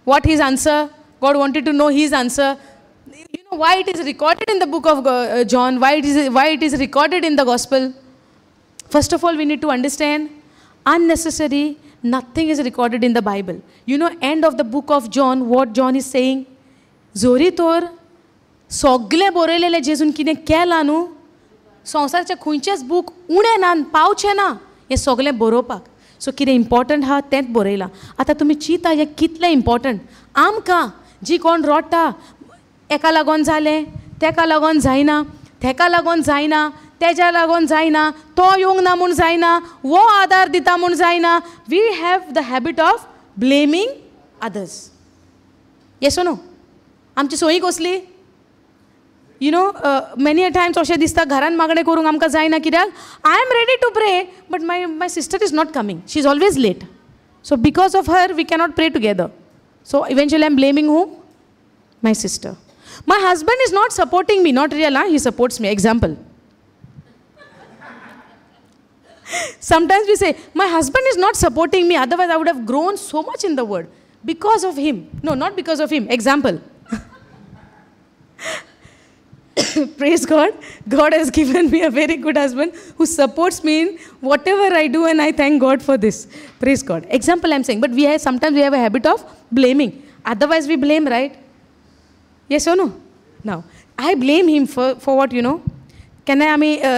what his answer. God wanted to know his answer. You know why it is recorded in the book of John, why it is recorded in the gospel. First of all, we need to understand unnecessary nothing is recorded in the Bible. You know, end of the book of John, what John is saying, जोरी तोर सगळे बरयलेले जेजून कितें केलां न्हू संवसाराचे खंयचेच book उणें ना पावचे ना हें सगळें बरोवपाक सो कितें इम्पॉर्टंट आहा तेंच बरयलां आतां तुमी चिंता हें कितलें इम्पॉर्टंट आमकां जी कोण रडटा एका लागोन जालें तेका लागोन जायना तेका लागोन जायना तेज्या लागोन जायना तो येवंक ना म्हूण जायना वो आदार दिता म्हूण जायना we have the habit of blaming others yes no आमची सोयी कसली You know, many a times अशें दिसता घरान मागणें करूंक आमकां जायना कित्याक I am ready to pray, but my sister is not coming. She is always late. So because of her, we cannot pray together. So eventually I am blaming whom? My sister. My husband is not supporting me, not real, he supports me. Example. Sometimes we say, my husband is not supporting me, otherwise I would have grown so much in the word. Because of him. No, not because of him. Example. Praise God. God has given me a very good husband who supports me in whatever I do, and I thank God for this. Praise God. Example I'm saying. But sometimes we have a habit of blaming. Otherwise we blame, right? Yes or no? Now, I blame him for what, you know? Can I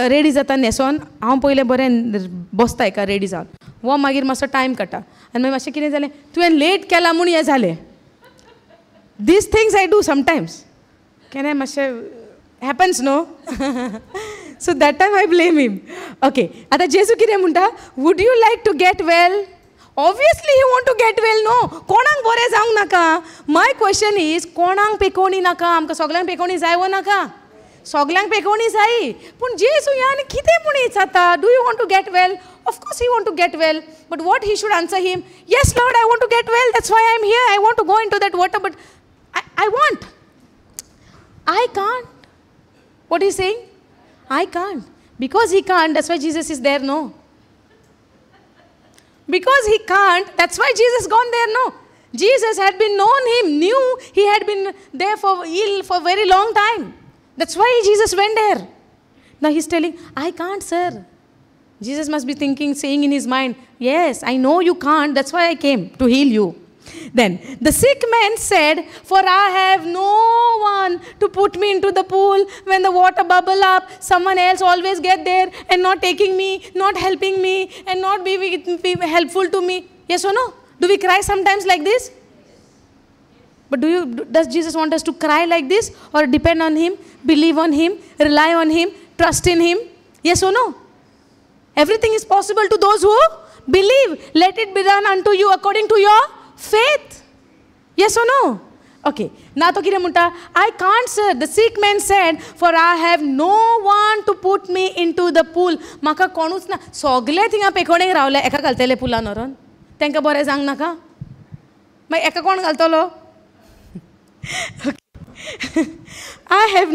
ready zata neson? Haum poile bore bosta eka ready zan. Wo magir masa time kata. And my mashe kine zale. Tu late kela muni ya zale. These things I do sometimes. Can I mashe happens, no? So that time I blame him. Okay. Ata Jesu kire munta. Would you like to get well? Obviously you want to get well, no? Konang bore zaung naka. My question is, konang pekoni naka. Amka soglang pekoni zaiwo naka. Soglang pekoni zai. Pun Jesu yani kite puni ichata. Do you want to get well? Of course he want to get well. But what he should answer him? Yes, Lord, I want to get well. That's why I'm here. I want to go into that water, but I want. I can't. What is he saying? I can't. Because he can't, that's why Jesus is there, no? Because he can't, that's why Jesus gone there, no? Jesus had been known him, knew he had been there for ill for a very long time. That's why Jesus went there. Now he's telling, I can't, sir. Jesus must be thinking, saying in his mind, yes, I know you can't, that's why I came to heal you. Then the sick man said, for I have no one to put me into the pool when the water bubble up. Someone else always get there and not taking me, not helping me, and not be helpful to me. Yes or no? Do we cry sometimes like this? But does Jesus want us to cry like this, or depend on him, believe on him, rely on him, trust in him? Yes or no? Everything is possible to those who believe. Let it be done unto you according to your faith. Yes or no? Okay. Na to kire munta, I can't, sir. The sick man said, for I have no one to put me into the pool. Maka konuच na sogle thinga pekone raवले eka घालतले पुलानोरून. तेंका बरे सांग नाका. मागीर एका कोण घालतलो? I have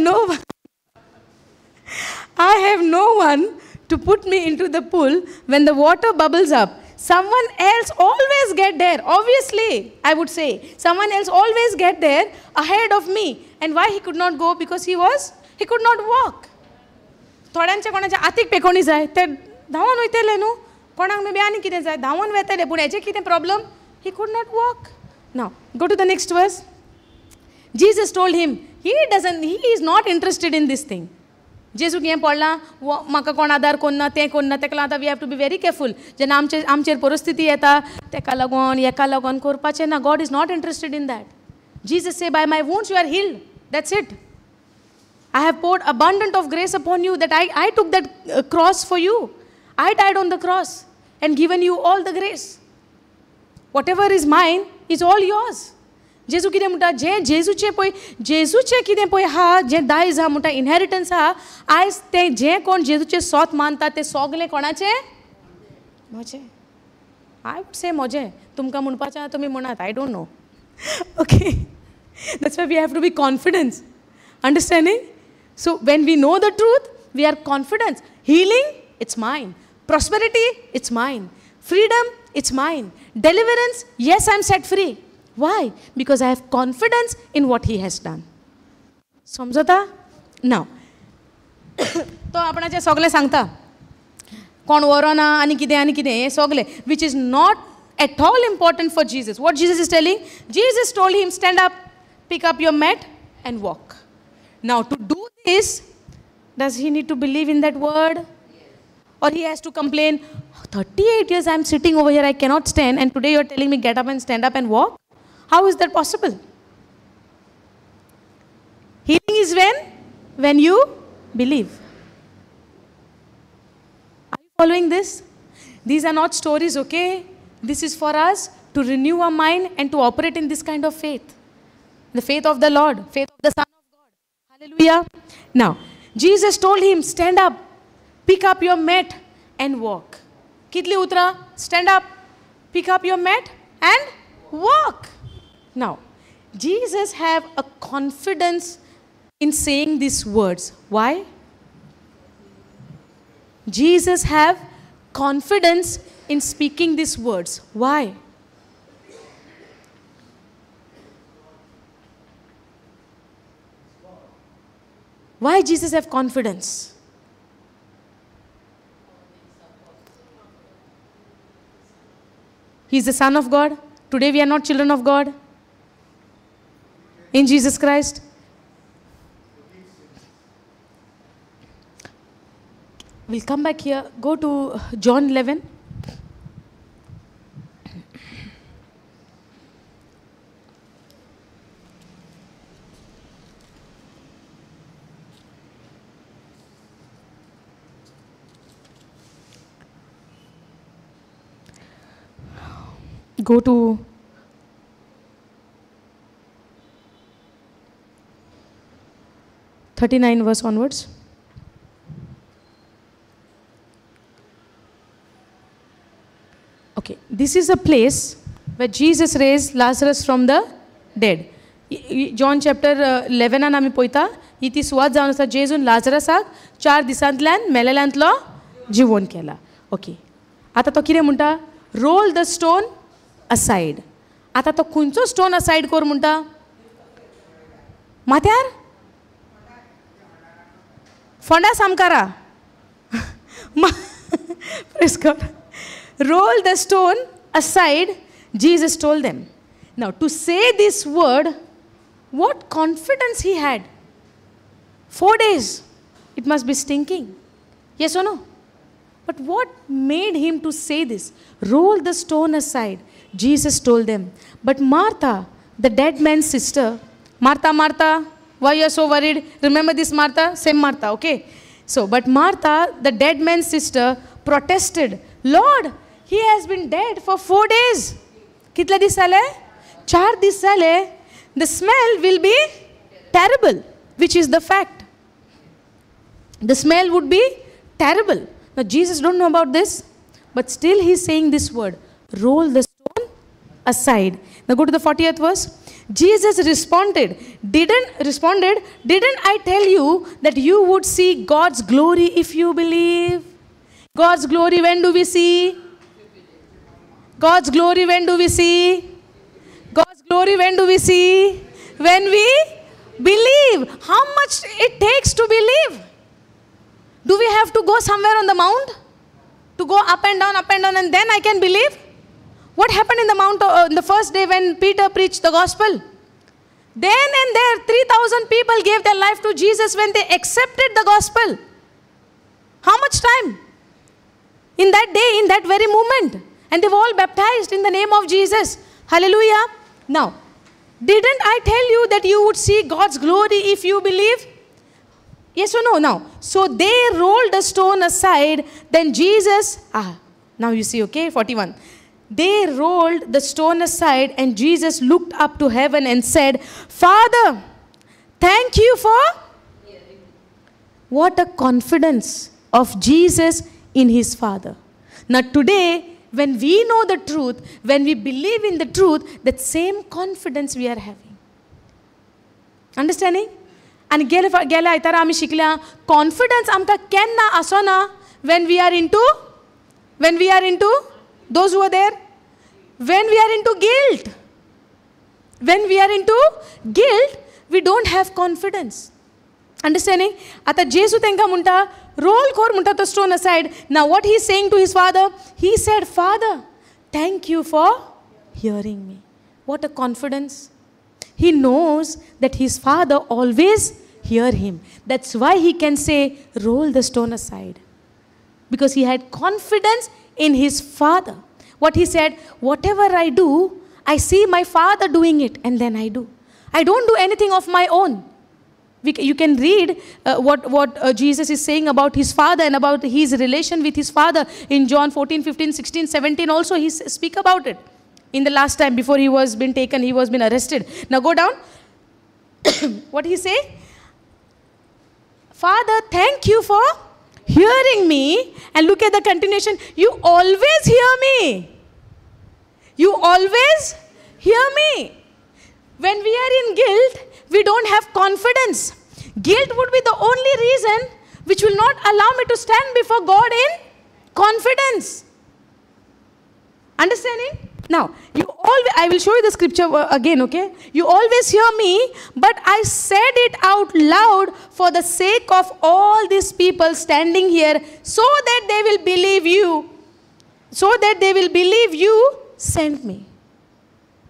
no one to put me into the pool when the water bubbles up. Someone else always get there. Obviously, I would say, someone else always get there ahead of me. And why he could not go? Because he could not walk. थोड्यांचे कोणाचे आतीक पेकोणी जाय ते धांवन वयतले न्हू कोणाक may be आनी कितें जाय धांवन वेतले पूण हेजे कितें problem he could not walk. Now go to the next verse. Jesus told him he is not interested in this thing. जेजू कितें पडलां म्हाका कोण आदार कोन्ना तें कोन्ना तेका लागून आतां we have to be very careful जेन्ना आमचेर परिस्थिती येता तेका लागून एका लागून करपाचें ना. God is not interested in that. Jesus say, by my wounds you are healed. That's it. I have poured abundant of grace upon you that I took that cross for you. I died on the cross and given you all the grace. Whatever is mine is all yours. जेजू कितें म्हणटा जें जेजूचें कितें पळय आहा जें दायज आहा म्हणटा इनहेरिटन्स आहा आयज तें जें कोण जेजूचें सोत मानता तें सोगलें कोणाचें म्हजें. आय वूड से म्हजें तुमकां म्हणपाचें तुमी म्हणात I don't know. Okay that's why we have to be confident. Understanding? So when we know the truth, we are confident. Healing, it's mine. Prosperity, it's mine. Freedom, it's mine. Deliverance, yes, I'm set free. Why? Because I have confidence in what he has done. समजता? Now, तो आपणाचें सगळें सांगता कोण वरोना आनी कितें हें सगळें which is not at all important for Jesus. What Jesus is telling? Jesus told him, stand up, pick up your mat and walk. Now to do this, does he need to believe in that word? Or he has to complain, 38 years I am sitting over here, I cannot stand, and today you are telling me get up and stand up and walk? How is that possible? Healing is when you believe. Are you following this? These are not stories, okay? This is for us to renew our mind and to operate in this kind of faith. The faith of the Lord, faith of the Son of God. Hallelujah. Now, Jesus told him, stand up, pick up your mat and walk. Kitli utra? Stand up, pick up your mat and walk. Now, Jesus have a confidence in saying these words. Why? Jesus have confidence in speaking these words. Why? Why Jesus have confidence? He is the Son of God. Today we are not children of God. In Jesus Christ. We'll come back here. Go to John 11. Go to (39) verse onwards. Okay, this is a place where Jesus raised Lazarus from the dead. John chapter 11 an आमी पळयता इति सुवात जावन आसा जेजून लाजरसाक 4 दिसांतल्यान मेलेल्यांतलो जिवोवन केला. Okay, आतां तो कितें म्हणटा? Roll the stone aside. आतां तो खंयचो स्टोन असाइड कर म्हणटा? माथ्यार Ponda सामकारा. Praise God. Roll the stone aside, Jesus told them. Now, to say this word, what confidence he had. 4 days, it must be stinking. Yes or no? But what made him to say this? Roll the stone aside, Jesus told them. But Martha, the dead man's sister, Martha, Martha, why you are so worried? Remember this Martha? Same Martha, okay? So, but Martha, the dead man's sister, protested, Lord, he has been dead for 4 days. Kitla dis sale? 4 dis sale. The smell will be terrible, which is the fact. The smell would be terrible. Now, Jesus don't know about this, but still he's saying this word, roll the stone aside. Now, go to the 40th verse. Jesus responded, didn't I tell you that you would see God's glory if you believe? God's glory, when do we see? God's glory, when do we see? God's glory, when do we see? When we believe. How much it takes to believe? Do we have to go somewhere on the mount? To go up and down, and then I can believe? What happened in the mount on the first day when Peter preached the gospel? Then and there, 3,000 people gave their life to Jesus when they accepted the gospel. How much time? In that day, in that very moment. And they were all baptized in the name of Jesus. Hallelujah. Now, didn't I tell you that you would see God's glory if you believe? Yes or no? Now, so they rolled a stone aside. Then Jesus, now you see, okay, 41. They rolled the stone aside and Jesus looked up to heaven and said, Father, thank you for... What a confidence of Jesus in his Father. Now today, when we know the truth, when we believe in the truth, that same confidence we are having. Understanding? And गेले आयतारा आमी शिकल्या confidence आमकां केन्ना आसना when we are into those who are there, when we are into guilt. When we are into guilt, we don't have confidence. Understanding? Ata Jesu tenka munta roll kor munta to stone aside. Now what he is saying to his father? He said, Father, thank you for hearing me. What a confidence. He knows that his father always hear him. That's why he can say, roll the stone aside. Because he had confidence in his father. What he said, whatever I do, I see my father doing it and then I do. I don't do anything of my own. You can read what Jesus is saying about his father and about his relation with his father in John 14, 15, 16, 17 also he speak about it. In the last time before he was been taken, he was been arrested. Now go down. What he say? Father, thank you for hearing me. And look at the continuation. You always hear me. You always hear me. When we are in guilt, we don't have confidence. Guilt would be the only reason which will not allow me to stand before God in confidence. Understanding? Now, I will show you the scripture again, okay? You always hear me, but I said it out loud for the sake of all these people standing here, so that they will believe you. So that they will believe you sent me.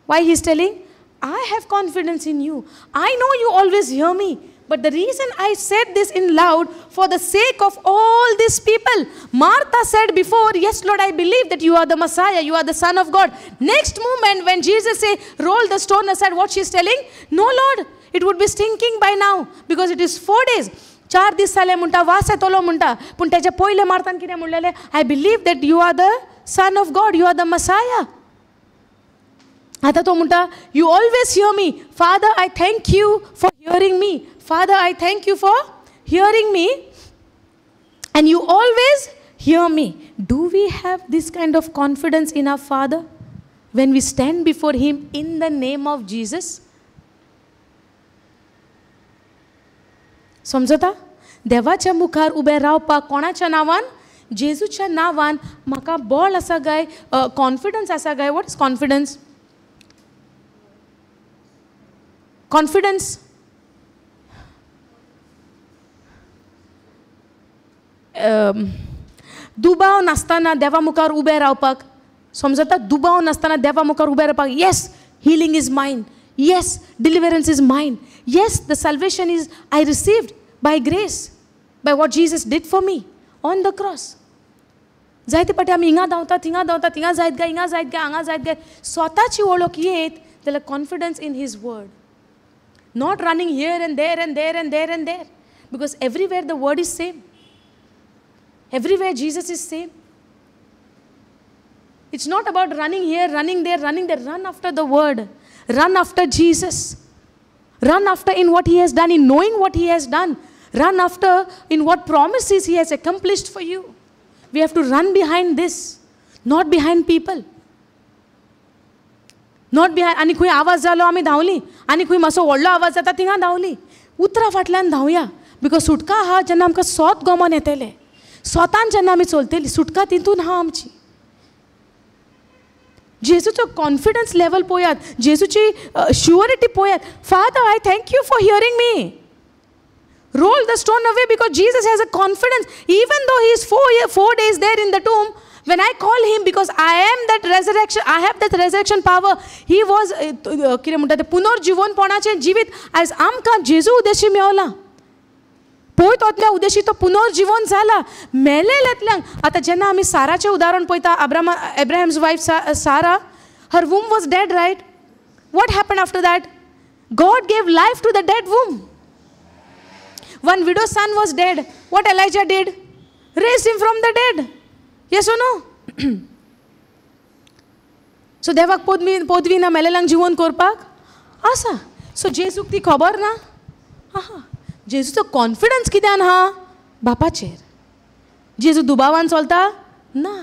Why he's telling? I have confidence in you. I know you always hear me. But the reason I said this in loud, for the sake of all these people. Martha said before, yes, Lord, I believe that you are the Messiah, you are the Son of God. Next moment, when Jesus said, roll the stone aside, what she's telling? No, Lord, it would be stinking by now, because it is 4 days. 4 दीस जाले म्हणटा, वास येतलो म्हणटा, पण तेच्या पयले मार्थान कितें म्हणलेलें? I believe that you are the Son of God, you are the Messiah. आता तो म्हणटा, you always hear me. Father, I thank you for hearing me. Father, I thank you for hearing me. And you always hear me. Do we have this kind of confidence in our Father when we stand before Him in the name of Jesus? समजता? देवाच्या मुखार ube रावपाक कोणाच्या नावान? जेजूच्या नावान म्हाका बळ आसा काय, कॉन्फिडन्स आसा काय? What is confidence? कॉन्फिडन्स दुबाव नासतना देवा मुखार उबे रावपाक. समजता? दुबाव नासतना देवा मुखार उबे रावपाक. Yes, healing is mine. Yes, deliverance is mine. Yes, the salvation is I received by grace, by what Jesus did for me on the cross. जायते पाटी आमी हिंगा धांवता, थिंगा धांवता, थिंगा जायत गाय, हिंगा जायत गाय, हांगा जायत गाय. स्वताची ओळख येत जाल्यार confidence in His word. Not running here and there and there and there and there. Because everywhere the word is same. Everywhere Jesus is same. It's not about running here, running there, running there. Run after the word. Run after Jesus. Run after in what He has done, in knowing what He has done. Run after in what promises He has accomplished for you. We have to run behind this, not behind people. Not behind, आणि खंय आवाज जालो आमी धांवली, आणि खंय मातसो व्हडलो आवाज जाता थिंगा धांवली. उतरा फाटल्यान धांवया. बिकॉज सुटका आहा जेन्ना आमकां सोत गमन येतलें, स्वतान जेन्ना आमी चलतलीं, सुटका तितून आहा आमची. जेजूचो कॉन्फिडन्स लेवल पळयात, जेजूची शुअरिटी पळयात. Father, I thank you for hearing me. Roll the stone away, because Jesus has a confidence. Even though He is 4 days there in the tomb, when I call Him, because I am that resurrection, I have that resurrection power. He was कितें म्हणटा तें पुनर्जीवनपणाचें जिवीत आयज आमकां जेजू उद्देशी मेवला. पळय तोतल्या उद्देशी तो पुनर्जीवन जाला मेलेल्यांतल्यान. आतां जेन्ना आमी साराचें उदाहरण पळयता, Abraham's wife Sarah, her womb was dead, right? What happened after that? God gave life to the dead womb. One widow's son was dead. What Elijah did? Raised him from the dead. Yes or no? So देवाक पदवी ना मेलेल्यांक जिवन करपाक आसा. सो जेजूक ती खबर ना? आहा. जेजूचो कॉन्फिडन्स कित्यान आहा? बापाचेर. जेजू दुबावान चलता? ना.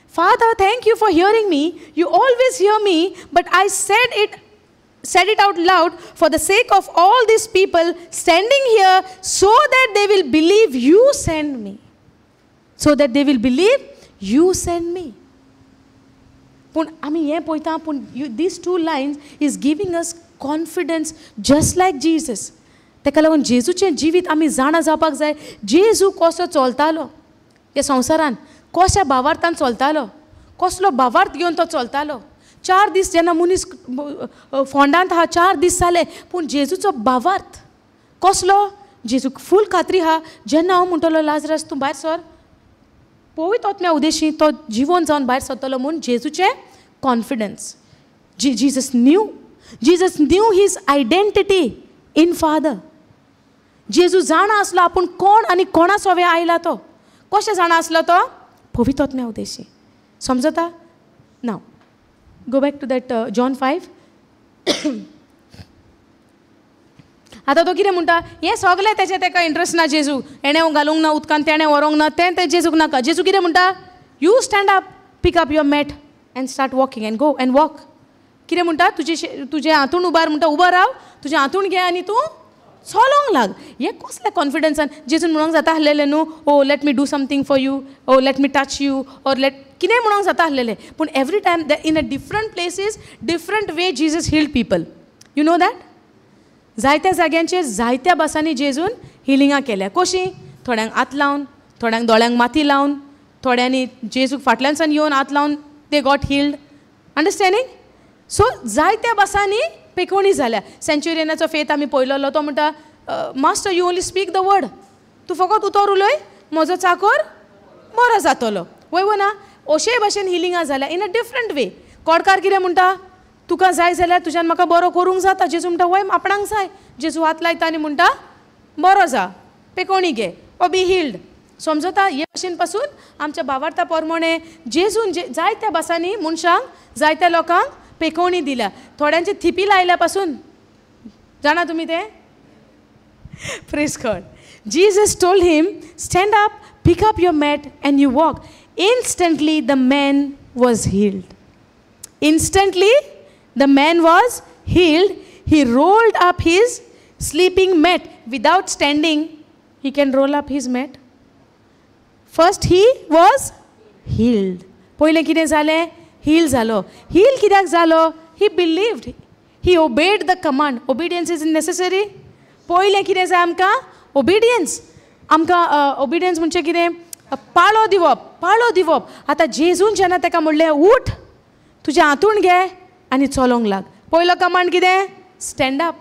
Father, thank you for hearing me. You always hear me, but I said it out loud for the sake of all these people standing here, so that they will believe you send me. So that they will believe you send me. Pun ami ye poita pun these 2 lines is giving us confidence just like Jesus. तेका लागून जेजूचें जिवीत आमी जाणा जावपाक जाय. जेजू कसो चलतालो ह्या संवसारान, कशा भावार्थान चलतालो, कसलो भावार्थ घेवन तो चलतालो. 4 दीस जेन्ना मनीस फोंडांत आहा, 4 दीस जाले, पूण जेजूचो भावार्थ कसलो? जेजूक फूल खात्री आहा. जेन्ना हांव म्हणटलो लाजरस तूं भायर सर, पळयत आत्म्या उद्देशी तो जिवन जावन भायर सरतलो म्हूण जेजूचें confidence. Jesus knew his identity in Father. जेजू जाणा आसलो आपूण कोण आनी कोणा सोवे आयला तो. कशें जाणा आसलो तो? पवित्र आत्म्या उद्देशी. समजता? नाव go back to that John 5. आतां तो कितें म्हणटा हें सगलें तेजें ताका इंट्रस्ट ना जेजू हेणें घालूंक ना उदकान तेणें व्हरोंक ना तें जेजूक नाका जेजू कितें म्हणटा you stand up pick up your mat and start walking and go and walk कितें म्हणटा तुजे हातून उबार म्हणटा उबो राव तुजें हातून घे आनी तूं चलोंक लाग हें कसलें कॉन्फिडन्सान जेजून म्हणूंक जाता आसलेलें न्हू oh let me do something for you oh let me touch you or let कितेंय म्हणूंक जाता आसलेलें पूण every time in a different places different way Jesus healed people you know that जायत्या जाग्यांचेर जायत्या बसांनी जेजून हिलिंगां केल्या कशीं थोड्यांक हात लावन थोड्यांक दोळ्यांक माती लावन थोड्यांनी जेजूक फाटल्यानसान येवन हात लावन दे गॉट हिल्ड अंडरस्टँडींग सो जायत्या बसांनी पेखवणी जाल्या सेंच्युरियनाचो फेथ आमी पळयलोलो तो म्हणटा master you only speak the word तूं फकत उतर उलय म्हजो चाकर बरो जातलो वय ना अशे भशेन हिलिंगां जाल्या इन अ डिफरंट वे कोडकार कितें म्हणटा तुका जाय जाल्यार तुज्यान म्हाका बरो करूंक जाता जेजू म्हणटा वय आपणाक जाय जेजू हात लायता आनी म्हणटा बरो जा पेखवणी घे ओ बी हिल्ड समजता हे भशेन पासून आमच्या भावार्था प्रमाणे जेजून जायत्या भासांनी मनशांक जायत्या लोकांक पेखवणी दिल्या थोड्यांची थिपी लायल्या पासून जाणा तुमी ते praise God Jesus told him stand up pick up your mat and you walk instantly the man was healed instantly the man was healed he rolled up his sleeping mat without standing he can roll up his mat first he was healed पयलें कितें जालें heal जालो heal कित्याक जालो he believed he obeyed the command obedience is necessary पयलें कितें जाय आमकां ओबिडियन्स आमकां ओबिडियन्स म्हणजे कितें पाळो दिवप आतां जेजून जेन्ना ताका म्हणलें उठ तुज्या हातून घे आनी चलोंक लाग पयलो कमांड कितें stand up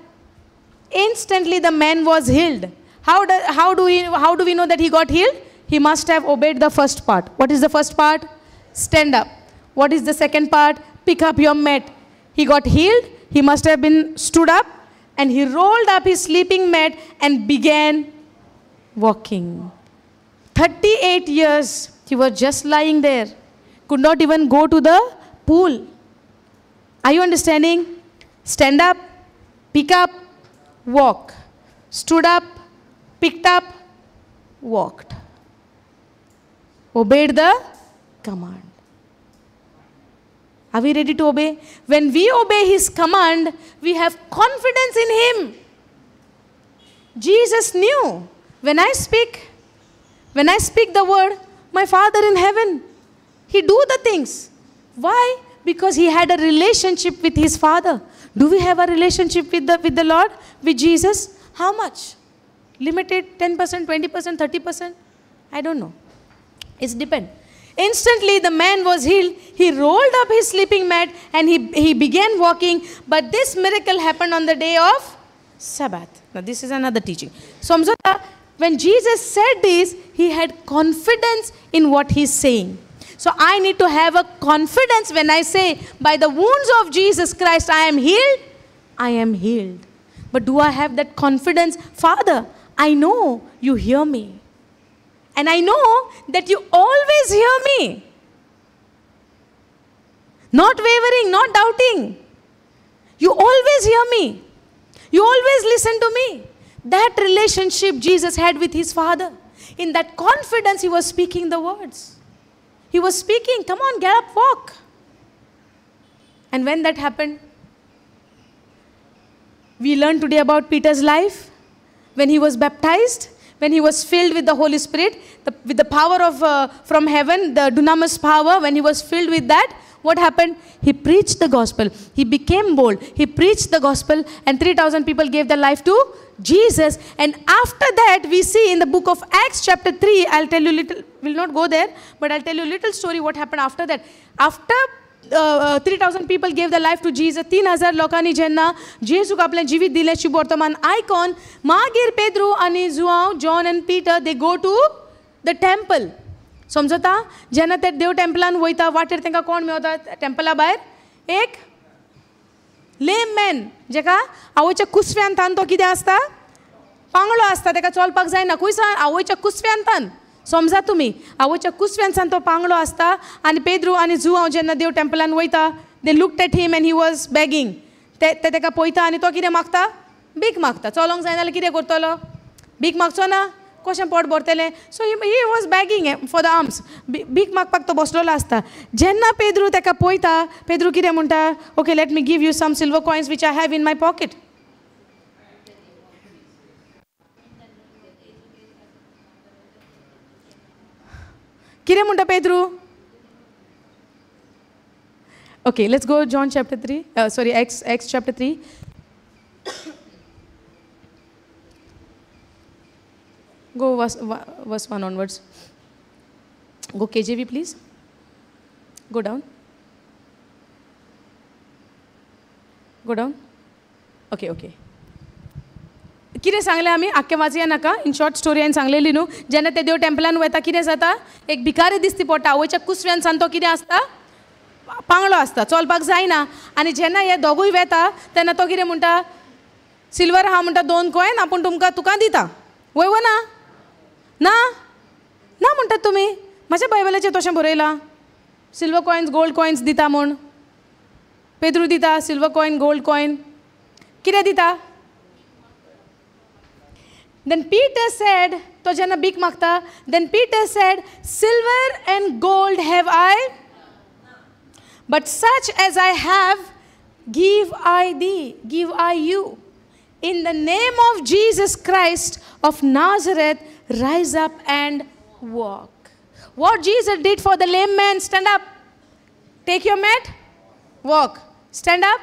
instantly the man was healed how do we know that he got healed he must have obeyed the first part. What is the first part? Stand up. What is the second part? Pick up your mat. He got healed. He must have been stood up and he rolled up his sleeping mat and began walking. 38 years he was just lying there. Could not even go to the pool. Are you understanding? Stand up, pick up, walk. Stood up, picked up, walked. Obeyed the command. Are we ready to obey? When we obey his command, we have confidence in him. Jesus knew when I speak the word, my Father in heaven, he do the things. Why? Because he had a relationship with his Father. Do we have a relationship with the Lord, with Jesus? How much? Limited 10%, 20%, 30%? I don't know. It's depend. Instantly the man was healed. He rolled up his sleeping mat and he began walking. But this miracle happened on the day of Sabbath. Now this is another teaching. So when Jesus said this, he had confidence in what he's saying. So I need to have a confidence when I say, by the wounds of Jesus Christ, I am healed. I am healed. But do I have that confidence? Father, I know you hear me. And I know that you always hear me. Not wavering, not doubting. You always hear me. You always listen to me. That relationship Jesus had with his Father. In that confidence, he was speaking the words. He was speaking, come on, get up, walk. And when that happened, we learned today about Peter's life. When he was baptized, when he was filled with the Holy Spirit, with the power of from heaven, the dunamis power, when he was filled with that, what happened? He preached the gospel. He became bold. He preached the gospel and 3,000 people gave their life to Jesus. And after that, we see in the book of Acts chapter 3, I'll tell you little, we'll not go there, but I'll tell you a little story what happened after that. After 3,000 people gave their life to Jesus. 3,000 लोकांनी जेन्ना जेजूक आपलें जिवीत दिलें वर्तमान icon मागीर पेद्रू आनी जुआंव John and Peter they go to the temple समजता जेन्ना ते देव टेंपलान वयता वाटेर तांकां कोण मेवता टेंपला भायर एक लेम मॅन जेका आवयच्या कुसव्यान तान तो कितें आसता पांगडो आसता ताका चलपाक जायना खंयसान आवयच्या कुसव्यान तान समजा तुमी आवयच्या कुसव्यान तो पांगडो आसता आनी पेद्रू आनी जुआंव जेन्ना देव टेंपलान वयता they looked at him and he was begging ते ताका पळयता आनी तो कितें मागता भीक मागता. चलोंक जाय जाल्यार कितें करतलो? भीक मागचो ना, कशें पोट भरतलें? So he was begging for the alms. भीक मागपाक तो बसलेलो आसता. जेन्ना पेद्रू ताका पळयता, पेद्रू कितें म्हणटा? Okay, let me give you some silver coins which I have in my pocket. कितें म्हणटा Pedro? Okay, let's go John chapter 3. Acts chapter 3. Go verse 1 onwards. Go KJV, please. Go down. Go down. Okay. कितें सांगलें आमी? आख्खें वाचया नाका. In short story हांवें सांगलेली न्हू. जेन्ना ते देव टेंपलान वता कितें जाता? एक भिकारी दिसती पडटा. वयच्या कुसव्यान सान तो कितें आसता? पांगलो आसता, चलपाक जायना. आनी जेन्ना हे दोगूय वेता तेन्ना तो कितें म्हणटा? सिल्वर आहा म्हणटा 2 कॉयन आपूण तुका दिता. वय ना ना ना म्हणटात तुमी. म्हाज्या बायबलाचेर तशें बरयलां, सिल्वर कॉयन्स गोल्ड कॉयन्स दिता म्हूण. पेद्रू दिता सिल्वर कॉयन गोल्ड कॉयन. कितें दिता? देन पीटर सेड, तो जेन्ना भीक मागता, then Peter said, silver and gold have I, but such as I have, give I thee, give I you. In the name of Jesus Christ of Nazareth, rise up and walk. What Jesus did for the lame man? Stand up. Take your mat. Walk. Stand up.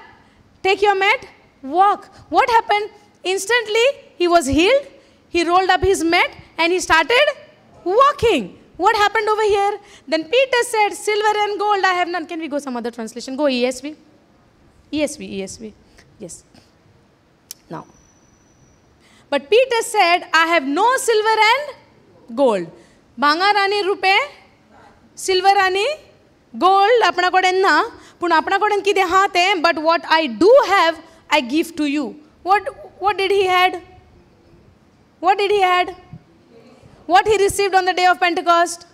Take your mat. Walk. What happened? Instantly, he was healed. He rolled up his mat and he started walking. What happened over here? Then Peter said, silver and gold I have none. Can we go some other translation? Go ESV. ESV. Yes. Now. But Peter said, I have no silver and gold. भांगार आनी रुपये, silver आनी gold आपणा कडेन ना, पूण आपणा कडेन कितें आहा तें, but what I do have, I give to you. What did he had? What did he had? What he received on the day of Pentecost?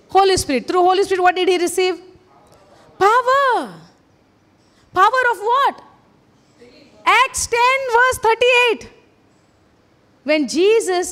Holy Spirit. Through Holy Spirit, what did he receive? Power. Power of what? Acts 10 verse 38. When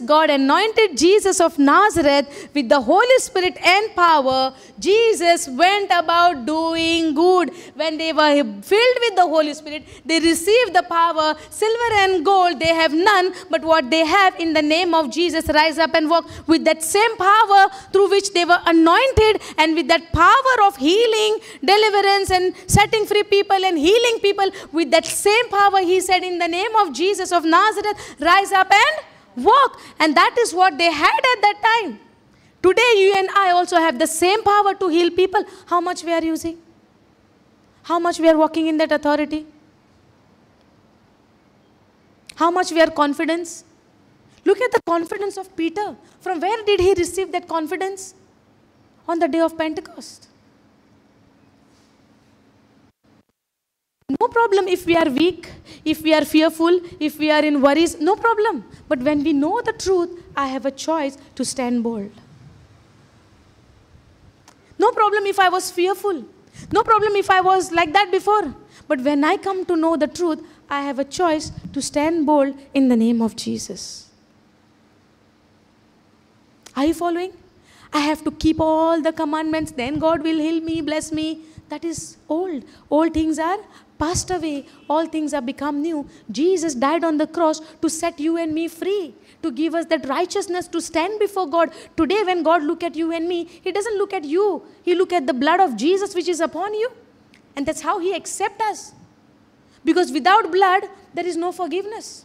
God anointed Jesus of Nazareth with the Holy Spirit and power, Jesus went about doing good. When they were filled with the Holy Spirit, they received the power. Silver and gold they have none, but what they have, in the name of Jesus, rise up and walk. With that same power through which they were anointed, and with that power of healing, deliverance, and setting free people and healing people, with that same power, he said, in the name of Jesus of Nazareth, rise up and walk. And that is what they had at that time. Today you and I also have the same power to heal people. How much we are using? How much we are walking in that authority? How much we are confident? Look at the confidence of Peter. From where did he receive that confidence? On the day of Pentecost. No problem if we are weak, if we are fearful, if we are in worries, no problem. But when we know the truth, I have a choice to stand bold. No problem if I was fearful. No problem if I was like that before. But when I come to know the truth, I have a choice to stand bold in the name of Jesus. Are you following? I have to keep all the commandments, then God will heal me, bless me. That is old. Old things are passed away. All things have become new. Jesus died on the cross to set you and me free, to give us that righteousness to stand before God. Today when God look at you and me, He doesn't look at you. He look at the blood of Jesus which is upon you. And that's how He accepts us. Because without blood, there is no forgiveness.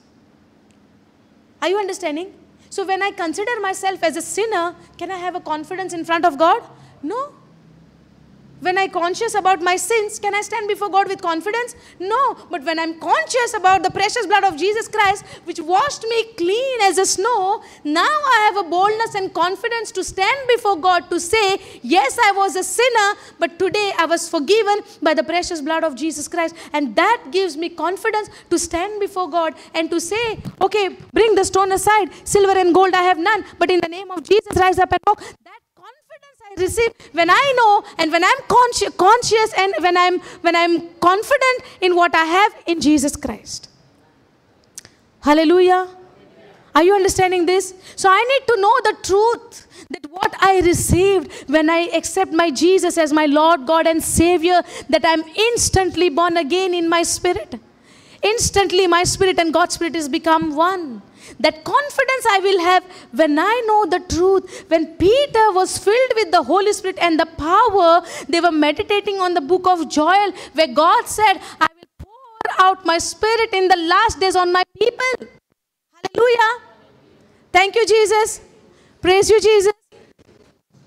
Are you understanding? So when I consider myself as a sinner, can I have a confidence in front of God? No. When I'm conscious about my sins, can I stand before God with confidence? No. But when I'm conscious about the precious blood of Jesus Christ, which washed me clean as a snow, now I have a boldness and confidence to stand before God to say, yes, I was a sinner, but today I was forgiven by the precious blood of Jesus Christ. And that gives me confidence to stand before God and to say, okay, bring the stone aside. Silver and gold I have none, but in the name of Jesus, rise up and walk. That confidence I receive when I know and when I'm conscious and when I'm confident in what I have in Jesus Christ. Hallelujah. Are you understanding this? So I need to know the truth, that what I received when I accept my Jesus as my Lord, God and Savior, that I'm instantly born again in my spirit. Instantly my spirit and God's spirit is become one. That confidence I will have when I know the truth. When Peter was filled with the Holy Spirit and the power, they were meditating on the book of Joel, where God said, I will pour out my spirit in the last days on my people. Hallelujah. Thank you, Jesus. Praise you, Jesus.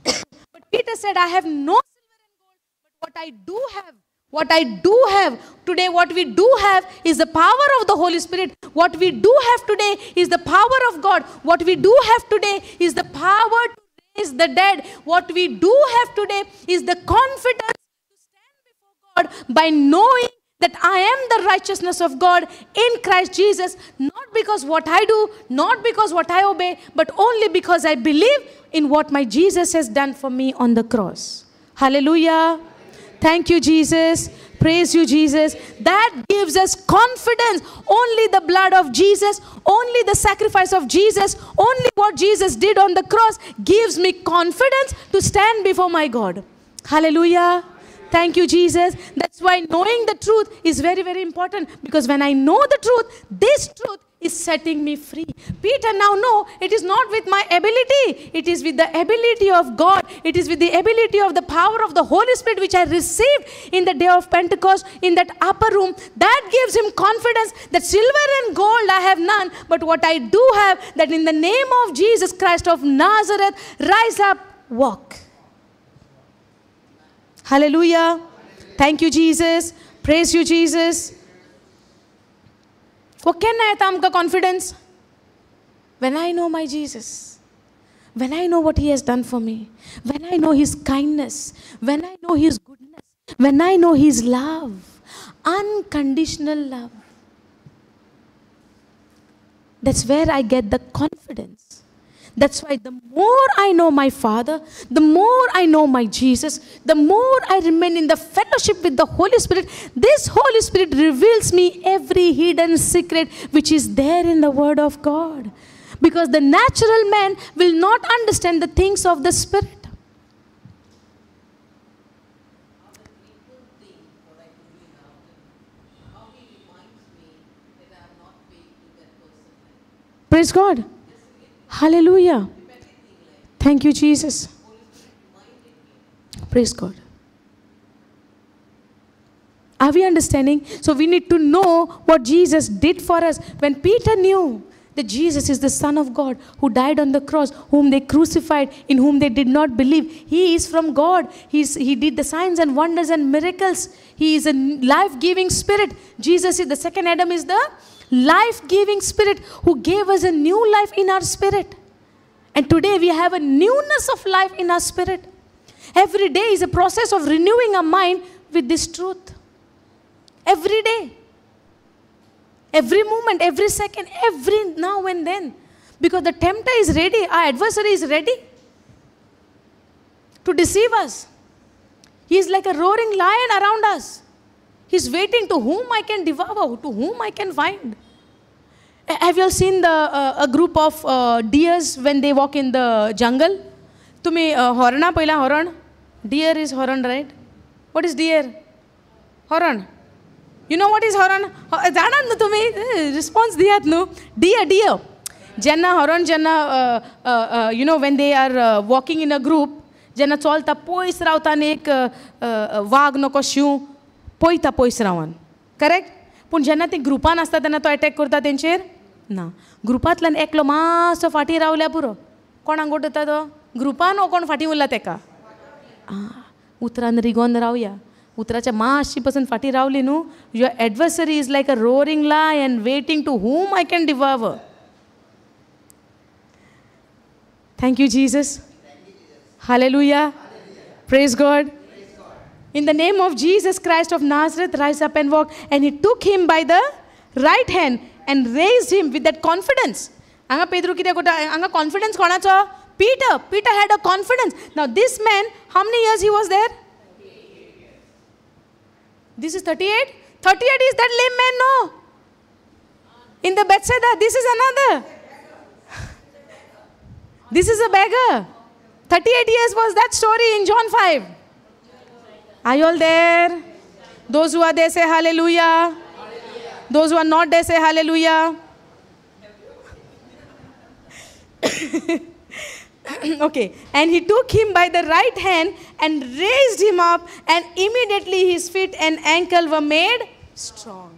But Peter said, I have no silver and gold, but what I do have today, what we do have is the power of the Holy Spirit. What we do have today is the power of God. What we do have today is the power to raise the dead. What we do have today is the confidence to stand before God by knowing that I am the righteousness of God in Christ Jesus, not because what I do, not because what I obey, but only because I believe in what my Jesus has done for me on the cross. Hallelujah. Thank you, Jesus. Praise you, Jesus. That gives us confidence. Only the blood of Jesus, only the sacrifice of Jesus, only what Jesus did on the cross gives me confidence to stand before my God. Hallelujah. Thank you, Jesus. That's why knowing the truth is very, very important. Because when I know the truth, this truth is setting me free. Peter now know it is not with my ability. It is with the ability of God. It is with the ability of the power of the Holy Spirit which I received in the day of Pentecost in that upper room. That gives him confidence that silver and gold I have none. But what I do have, that in the name of Jesus Christ of Nazareth, rise up, walk. Hallelujah. Thank you, Jesus. Praise you, Jesus. What can I have confidence? When I know my Jesus. When I know what he has done for me. When I know his kindness. When I know his goodness. When I know his love. Unconditional love. That's where I get the confidence. That's why the more I know my Father, the more I know my Jesus, the more I remain in the fellowship with the Holy Spirit, this Holy Spirit reveals me every hidden secret which is there in the Word of God. Because the natural man will not understand the things of the Spirit. Praise God. Hallelujah. Thank you, Jesus. Praise God. Are we understanding? So we need to know what Jesus did for us. When Peter knew that Jesus is the Son of God who died on the cross, whom they crucified, in whom they did not believe. He is from God. He did the signs and wonders and miracles. He is a life-giving spirit. Jesus is the second Adam, is the life-giving spirit who gave us a new life in our spirit. And today we have a newness of life in our spirit. Every day is a process of renewing our mind with this truth. Every day. Every moment, every second, every now and then. Because the tempter is ready, our adversary is ready to deceive us. He is like a roaring lion around us. He's waiting to whom I can devour, to whom I can find. Have you all seen a group of deers when they walk in the jungle? Tumi horana पहिला हरण? Deer is हरण, right? What is deer? हरण. You know what is हरण? जाणात ना तुम्ही? Response दियात no. Deer. Jenna हरण jenna you know when they are walking in a group, jenna चलता पोइस रावतान एक वाघ नको शिव पोयता पोइस रावन. Correct? पण जेन्ना ते ग्रुपान आसता तेन्ना तो अटॅक करता तेंचेर ना. ग्रुपांतल्यान एकलो मातसो फाटी रावल्या पुरो. कोणाक गोठता तो? ग्रुपान ओ कोण फाटी उरला तेका? उतरान रिगोन रावया. उतराच्या मातशी पासून फाटी रावली न्हू. Your adversary is like a roaring lion waiting to whom I can devour. Thank you, Jesus. Hallelujah. Praise God. In the name of Jesus Christ of Nazareth, rise up and walk. And he took him by the right hand and raised him with that confidence. Anga Pedro kide kota anga confidence konacho? Peter. Peter had a confidence. Now this man, how many years he was there? 38 years. This is 38? 38 is that lame man? No. In the Bethsaida, this is another. This is a beggar. 38 years was that story in John 5. Are you all there? Those who are there say hallelujah. Those who are not there say hallelujah. Okay. And he took him by the right hand and raised him up, and immediately his feet and ankle were made strong.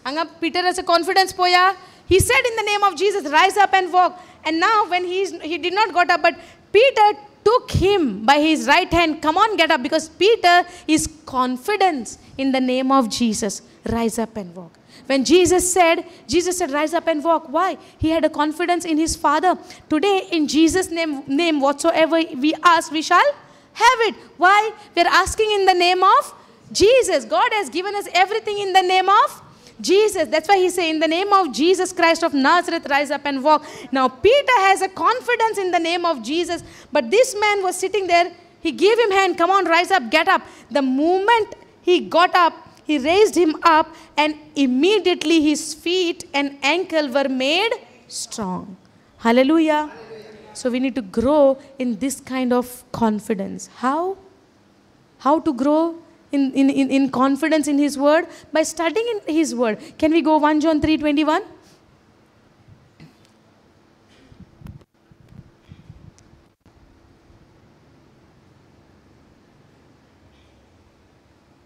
Anga Peter has a confidence poya. He said in the name of Jesus, rise up and walk. And now when he did not got up, but Peter took him by his right hand. Come on, get up, because Peter is confident in the name of Jesus. Rise up and walk. When Jesus said, rise up and walk. Why? He had a confidence in his Father. Today, in Jesus' name, whatsoever we ask, we shall have it. Why? We are asking in the name of Jesus. God has given us everything in the name of Jesus. That's why he said, in the name of Jesus Christ of Nazareth, rise up and walk. Now, Peter has a confidence in the name of Jesus. But this man was sitting there. He gave him hand. Come on, rise up, get up. The moment he got up, he raised him up, and immediately his feet and ankle were made strong. Hallelujah. So we need to grow in this kind of confidence. How? How to grow in confidence in his word? By studying in his word. Can we go 1 John 3:21?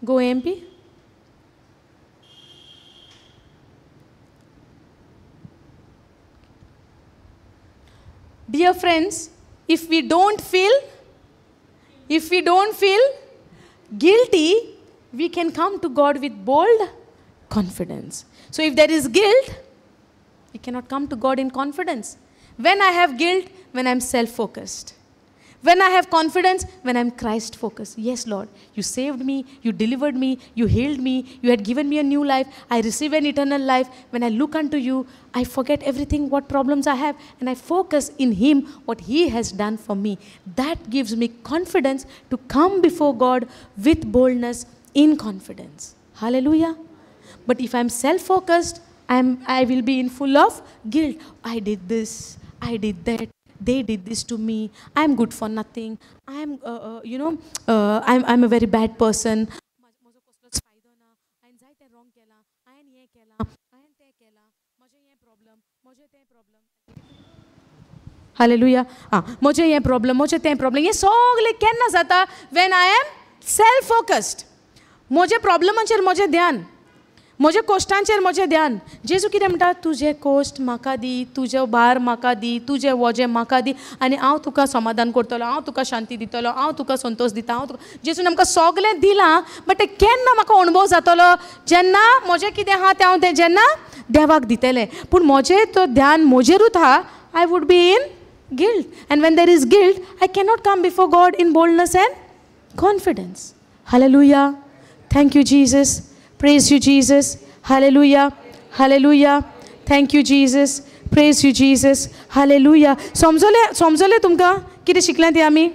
Go AMP. Dear friends, if we don't feel guilty, we can come to God with bold confidence. So if there is guilt, we cannot come to God in confidence. When I have guilt, when I'm self-focused. When I have confidence, when I'm Christ-focused. Yes, Lord, you saved me, you delivered me, you healed me, you had given me a new life, I receive an eternal life. When I look unto you, I forget everything, what problems I have, and I focus in Him, what He has done for me. That gives me confidence to come before God with boldness, in confidence. Hallelujah. But if I'm self-focused, I will be in full of guilt. I did this, I did that. They did this to me. I'm good for nothing. I'm a very bad person. Hallelujah. मुझे ये problem, मुझे ते problem. ये सगळे केन्ना जाता when I am self-focused. मुझे प्रॉब्लमांचेर मुझे ध्यान. म्हज्या कोश्टांचेर म्हजें ध्यान. जेजू कितें म्हणटा, तुजे कोश्ट म्हाका दी, तुजे भार म्हाका दी, तुजें वजें म्हाका दी, आनी हांव तुका समाधान करतलो, हांव तुका शांती दितलो, हांव तुका संतोष दिता, हांव तुका. जेजून आमकां सगळें दिलां, बट तें केन्ना म्हाका अणभव जातलो जेन्ना म्हजें कितें आहा तें जेन्ना देवाक दितलें. पूण म्हजें तो ध्यान म्हजेरूच आहा, I would be in guilt. And when there is guilt, I cannot come before God in boldness and confidence. Hallelujah. Thank you, Jesus. Praise you, Jesus. Hallelujah. Hallelujah. Thank you, Jesus. Praise you, Jesus. Hallelujah. समजले तुमकां कितें शिकलें तें आमी?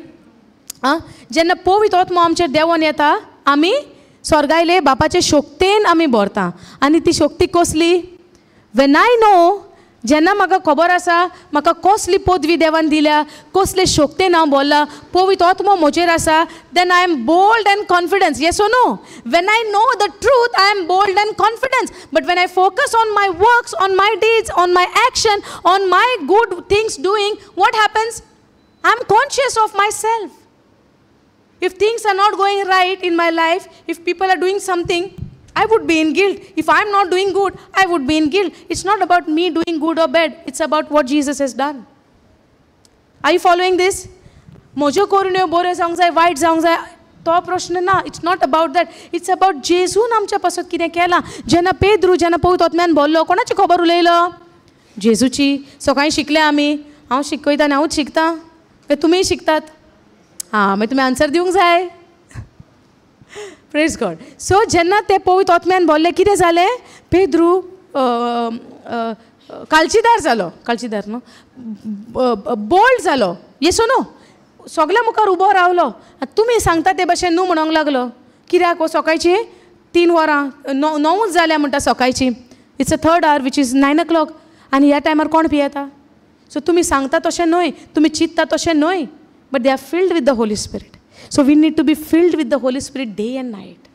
जेन्ना पवित्र आत्मा आमचेर देंवोन येता, आमी स्वर्गायले बापाचे शक्तीन आमी भरता. आनी ती शक्ती कसली? When I know, जेन्ना म्हाका खबर आसा म्हाका कसली पदवी देवान दिल्या, कसले शक्तीन हांव बोल्ला, पवित्र आत्मा म्हजेर आसा, then I am bold and confident. Yes or no? When I know the truth, I am bold and confident. But when I focus on my works, on my deeds, on my action, on my good things doing, what happens? I am conscious of myself. If things are not going right in my life, if people are doing something, I would be in guilt. If I'm not doing good, I would be in guilt. It's not about me doing good or bad. It's about what Jesus has done. Are you following this? Mojo korunyo bore जावंक जाय, वायट जावंक जाय, तो प्रश्न ना. It's not about that. It's about जेजून आमच्या पासत कितें केलां. जेन्ना पेद्रू जेन्ना पवित्र आत्म्यान बोल्लो, कोणाची खबर उलयलो? जेजूची. सकाळीं शिकले आमी. हांव शिकयता आनी हांवूच शिकतां. तुमीय शिकतात. मागीर तुमी आन्सर दिवंक जाय. Praise God. So, जेन्ना ते पवित्र आत्म्यान बोल्ले, कितें जालें? पेद्रू कालचीदार जालो. कालचीदार न्हू, बोल्ड जालो. येसो न्हू, सगळ्या मुखार उबो रावलो. तुमी सांगता ते भशेन म्हणूंक लागलो. कित्याक सकाळची 3 वरां 9 जाल्या म्हणटा सकाळची. It's a 3rd hour which is 9 o'clock. आनी ह्या टायमार कोण पियेता? सो तुमी सांगता तशें न्हय, तुमी चिंतता तशें न्हय, but they are filled with the Holy Spirit. So we need to be filled with the Holy Spirit day and night.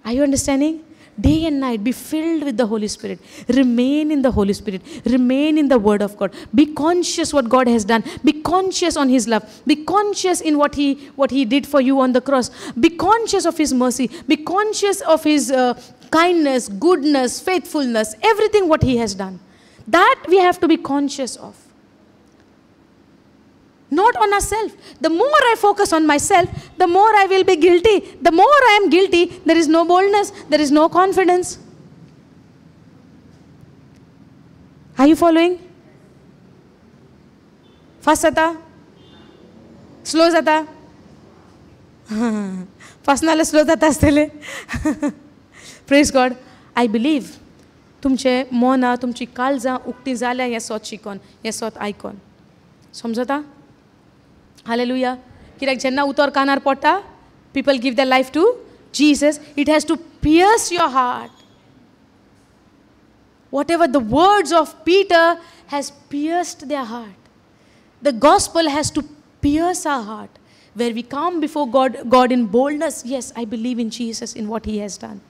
Are you understanding? Day and night, be filled with the Holy Spirit. Remain in the Holy Spirit. Remain in the Word of God. Be conscious what God has done. Be conscious on His love. Be conscious in what He did for you on the cross. Be conscious of His mercy. Be conscious of His kindness, goodness, faithfulness, everything what He has done. That we have to be conscious of. Not on ourselves. The more I focus on myself, the more I will be guilty. The more I am guilty, there is no boldness, there is no confidence. Are you following? Fast jata? Slow jata? Fast nale slow jata astele. Praise God. I believe तुमचे मोना तुमची काळजां उक्ती जाल्या हें सोत शिकोन हें सोत आयकोन समजता हालेलुया कित्याक जेन्ना उतर कानार पडटा people give their life to Jesus, it has to pierce your heart. Whatever the words of Peter has pierced their heart. The gospel has to pierce our heart where we come before God in boldness. Yes, I believe in Jesus, in what He has done.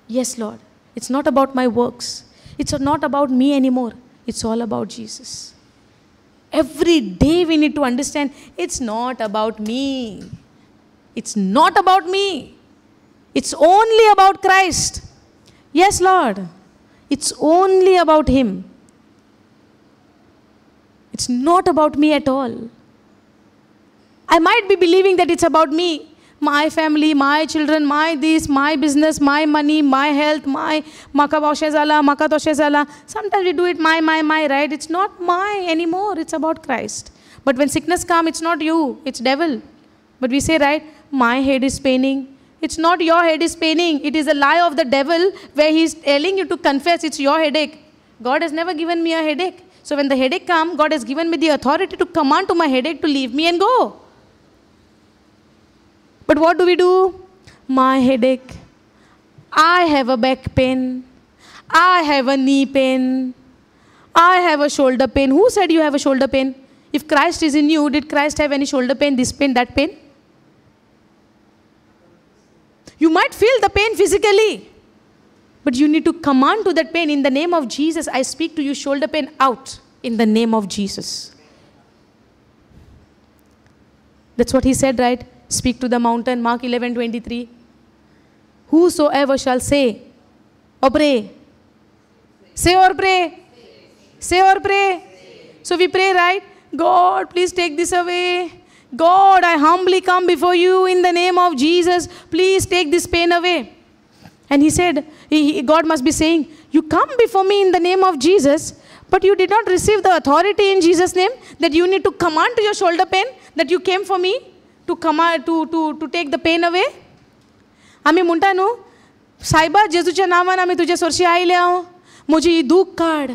Yes, Lord. It's not about my works. It's not about me anymore. It's all about Jesus. Every day we need to understand it's not about me. It's not about me. It's only about Christ. Yes, Lord. It's only about Him. It's not about me at all. I might be believing that it's about me. My family, my children, my this, my business, my money, my health, my maka boshe zala, maka toshe zala. Sometimes we do it my, right? It's not my anymore. It's about Christ. But when sickness comes, it's not you. It's devil. But we say, right, my head is paining. It's not your head is paining. It is a lie of the devil where he's telling you to confess it's your headache. God has never given me a headache. So when the headache comes, God has given me the authority to command to my headache to leave me and go. But what do? My headache. I have a back pain. I have a knee pain. I have a shoulder pain. Who said you have a shoulder pain? If Christ is in you, did Christ have any shoulder pain, this pain, that pain? You might feel the pain physically, but you need to command to that pain in the name of Jesus. I speak to you, shoulder pain out in the name of Jesus. That's what He said, right? Speak to the mountain, Mark 11:23. Whosoever shall say or pray. Say or pray. Say or pray. So we pray, right? God, please take this away. God, I humbly come before you in the name of Jesus. Please take this pain away. And He said, God must be saying, you come before me in the name of Jesus, but you did not receive the authority in Jesus' name that you need to command to your shoulder pain that you came for me. To command, to take the pain away. आम्ही म्हणटा न्हू सायबा जेजूच्या नांवान आमी तुजे सोरशी आयले हांव म्हजी ही दूख काड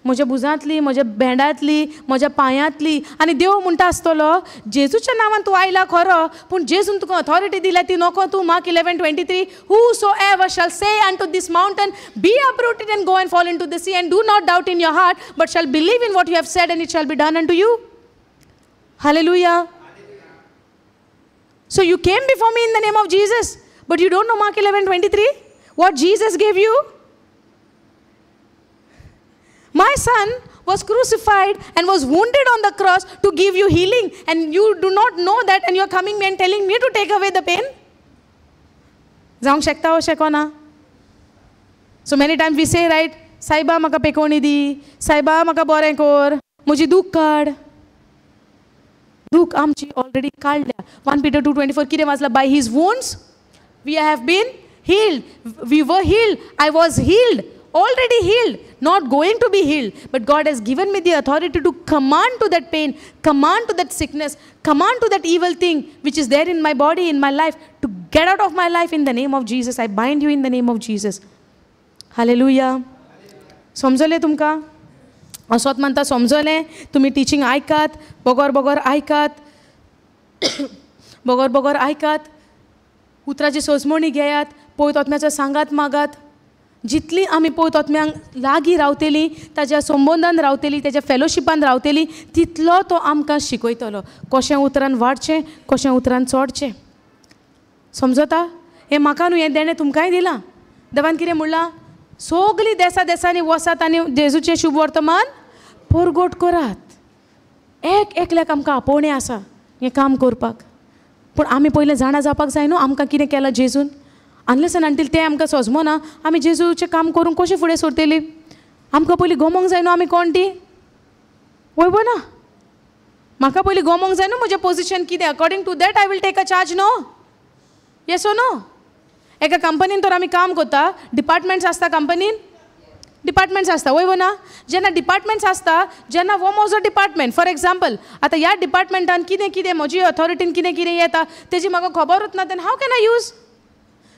म्हज्या भुजांतली म्हज्या भेंडांतली म्हज्या पांयांतली आनी देव म्हणटा आसतलो जेजूच्या नांवान तूं आयला खरो पूण जेजून तुका ऑथॉरिटी दिल्या ती नोको तूं mark 11:23 whosoever shall say unto this mountain be uprooted and go and fall into the sea and do not doubt in your heart but shall believe in what you have said and it shall be done unto you. Hallelujah. So you came before me in the name of Jesus, but you don't know Mark 11:23? What Jesus gave you? My son was crucified and was wounded on the cross to give you healing, and you do not know that, and you're coming and telling me to take away the pain? Zaung shekta ho shekona? So many times we say, right, Saiba maka pekoni di, Saiba maka boren kor, muji dukh kad. Dukh amchi already काढल्या. 1 Peter 2:24 कितें वाचला? By His wounds we have been healed. We were healed. I was healed. Already healed. Not going to be healed. But God has given me the authority to command to that pain, command to that sickness, command to that evil thing which is there in my body, in my life, to get out of my life in the name of Jesus. I bind you in the name of Jesus. Hallelujah. समजले तुमका? असोत म्हणता समजलें तुमी teaching आयकात Bogor आयकात Bogor आयकात उतराची सोजमोणी घेयात पळयत आत्म्याचो सांगात मागात जितली आमी पळयतो आत्म्यांक लागीं रावतली, ताज्या संबंदान रावतली, ताज्या फेलोशिपान रावतली, तितलो तो आमकां शिकयतलो कशें उतरान वाडचें, कशें उतरान चडचें. समजता? हें म्हाका न्हू, हें देणें तुमकांय दिलां. देवान कितें म्हणलां? सगलीं देसांनी वसात आनी जेजूचें शुभ वर्तमान परगट करात. एकल्याक आमकां आपोवणें आसा हें काम करपाक. पूण आमी पयलें जाणा जावपाक जाय न्हू आमकां कितें केलां जेजून. अनलेस एंड अंटील तें आमकां सजमना आमी जेजूचें काम करून कशें फुडें सरतलीं. आमकां पयलीं गमोंक जाय न्हू आमी कोण ती. वयबो ना, म्हाका पयलीं गमोंक जाय न्हू म्हजें पोजिशन कितें. According to that I will take a charge. No, yes or no. एका कंपनीन तर आमी काम करता, डिपार्टमेंट्स आसता कंपनीन, डिपार्टमेंट्स आसता. वयबो ना. जेन्ना डिपार्टमेंट्स आसता, जेन्ना वो म्हजो डिपार्टमेंट, फॉर एक्झाम्पल आतां ह्या डिपार्टमेंटान कितें म्हजी ऑथॉरिटीन कितें येता तेजी म्हाका खबरूच ना, then how can I use.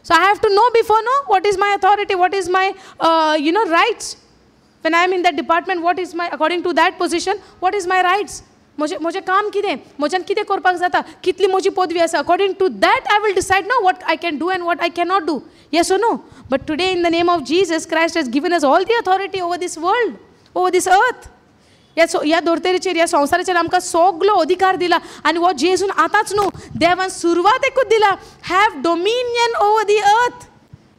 So I have to know before, no, what is my authority, what is my, rights. When I am in that department, what is my, according to that position, what is my rights? म्हजें काम कितें, म्हज्यान कितें करपाक जाता, कितली म्हजी पदवी आसा. According to that, I will decide, no, what I can do and what I cannot do. Yes or no? But today, in the name of Jesus, Christ has given us all the authority over this world, over this earth. ह्या धर्तेचेर, ह्या संवसाराचेर आमकां सगलो अधिकार दिला. आनी हो जेजून आतांच न्हू, देवान सुरवातेकूच दिला. हॅव डोमिनियन ओवर दी अर्थ.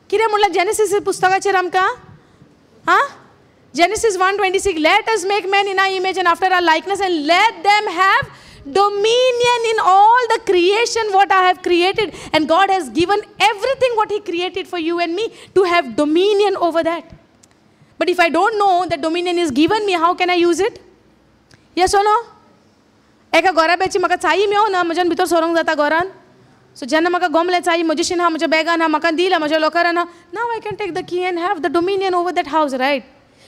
कितें म्हणलां जेनेसीस पुस्तकाचेर आमकां? Genesis 1:26, let us make man in our image and after our likeness and let them have dominion in all the creation what I have created. And God has given everything what he created for you and me to have dominion over that. But if I don't know that dominion is given me, how can I use it? Yes or no? एका गोराब्याची म्हाका चाई मेळना, म्हज्यान भितर सरोंक जाता घरान. सो जेन्ना म्हाका गमलें चाई म्हजेशीन आहा, म्हज्या बॅगान आहा, म्हाका दिला, म्हज्या लोकारान आहा, now I can take the key and have the dominion over that house, right?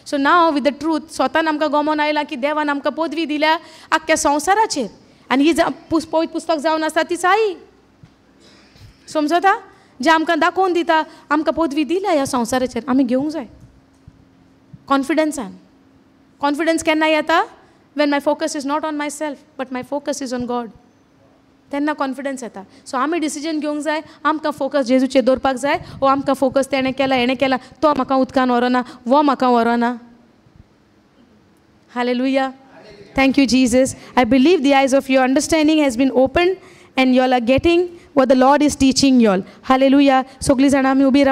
So now with the truth स्वतान आमकां गमोन आयला की देवान आमकां पदवी दिल्या आख्ख्या संवसाराचेर. आनी ही पवित्र पुस्तक जावन आसा ती चाई. समजता? जे आमकां दाखोवन दिता आमकां पदवी दिल्या ह्या संवसाराचेर, आमी घेवंक जाय कॉन्फिडन्सान. कॉन्फिडन्स केन्ना येता? when my focus is not on myself but my focus is on God. तेन्ना कॉन्फिडन्स येता. सो आमी डिसिजन घेवंक जाय, आमकां फोकस जेजूचेर दवरपाक जाय. वो आमकां फोकस तेणें केला, हेणें केला, तो म्हाका उदकान व्हरोना, वो म्हाका व्हरोना. Hallelujah. Thank you, Jesus. I believe the eyes of your understanding has been opened and you all are getting what the Lord is teaching you all. Hallelujah. सगळीं जाणां आमी उबी रावया.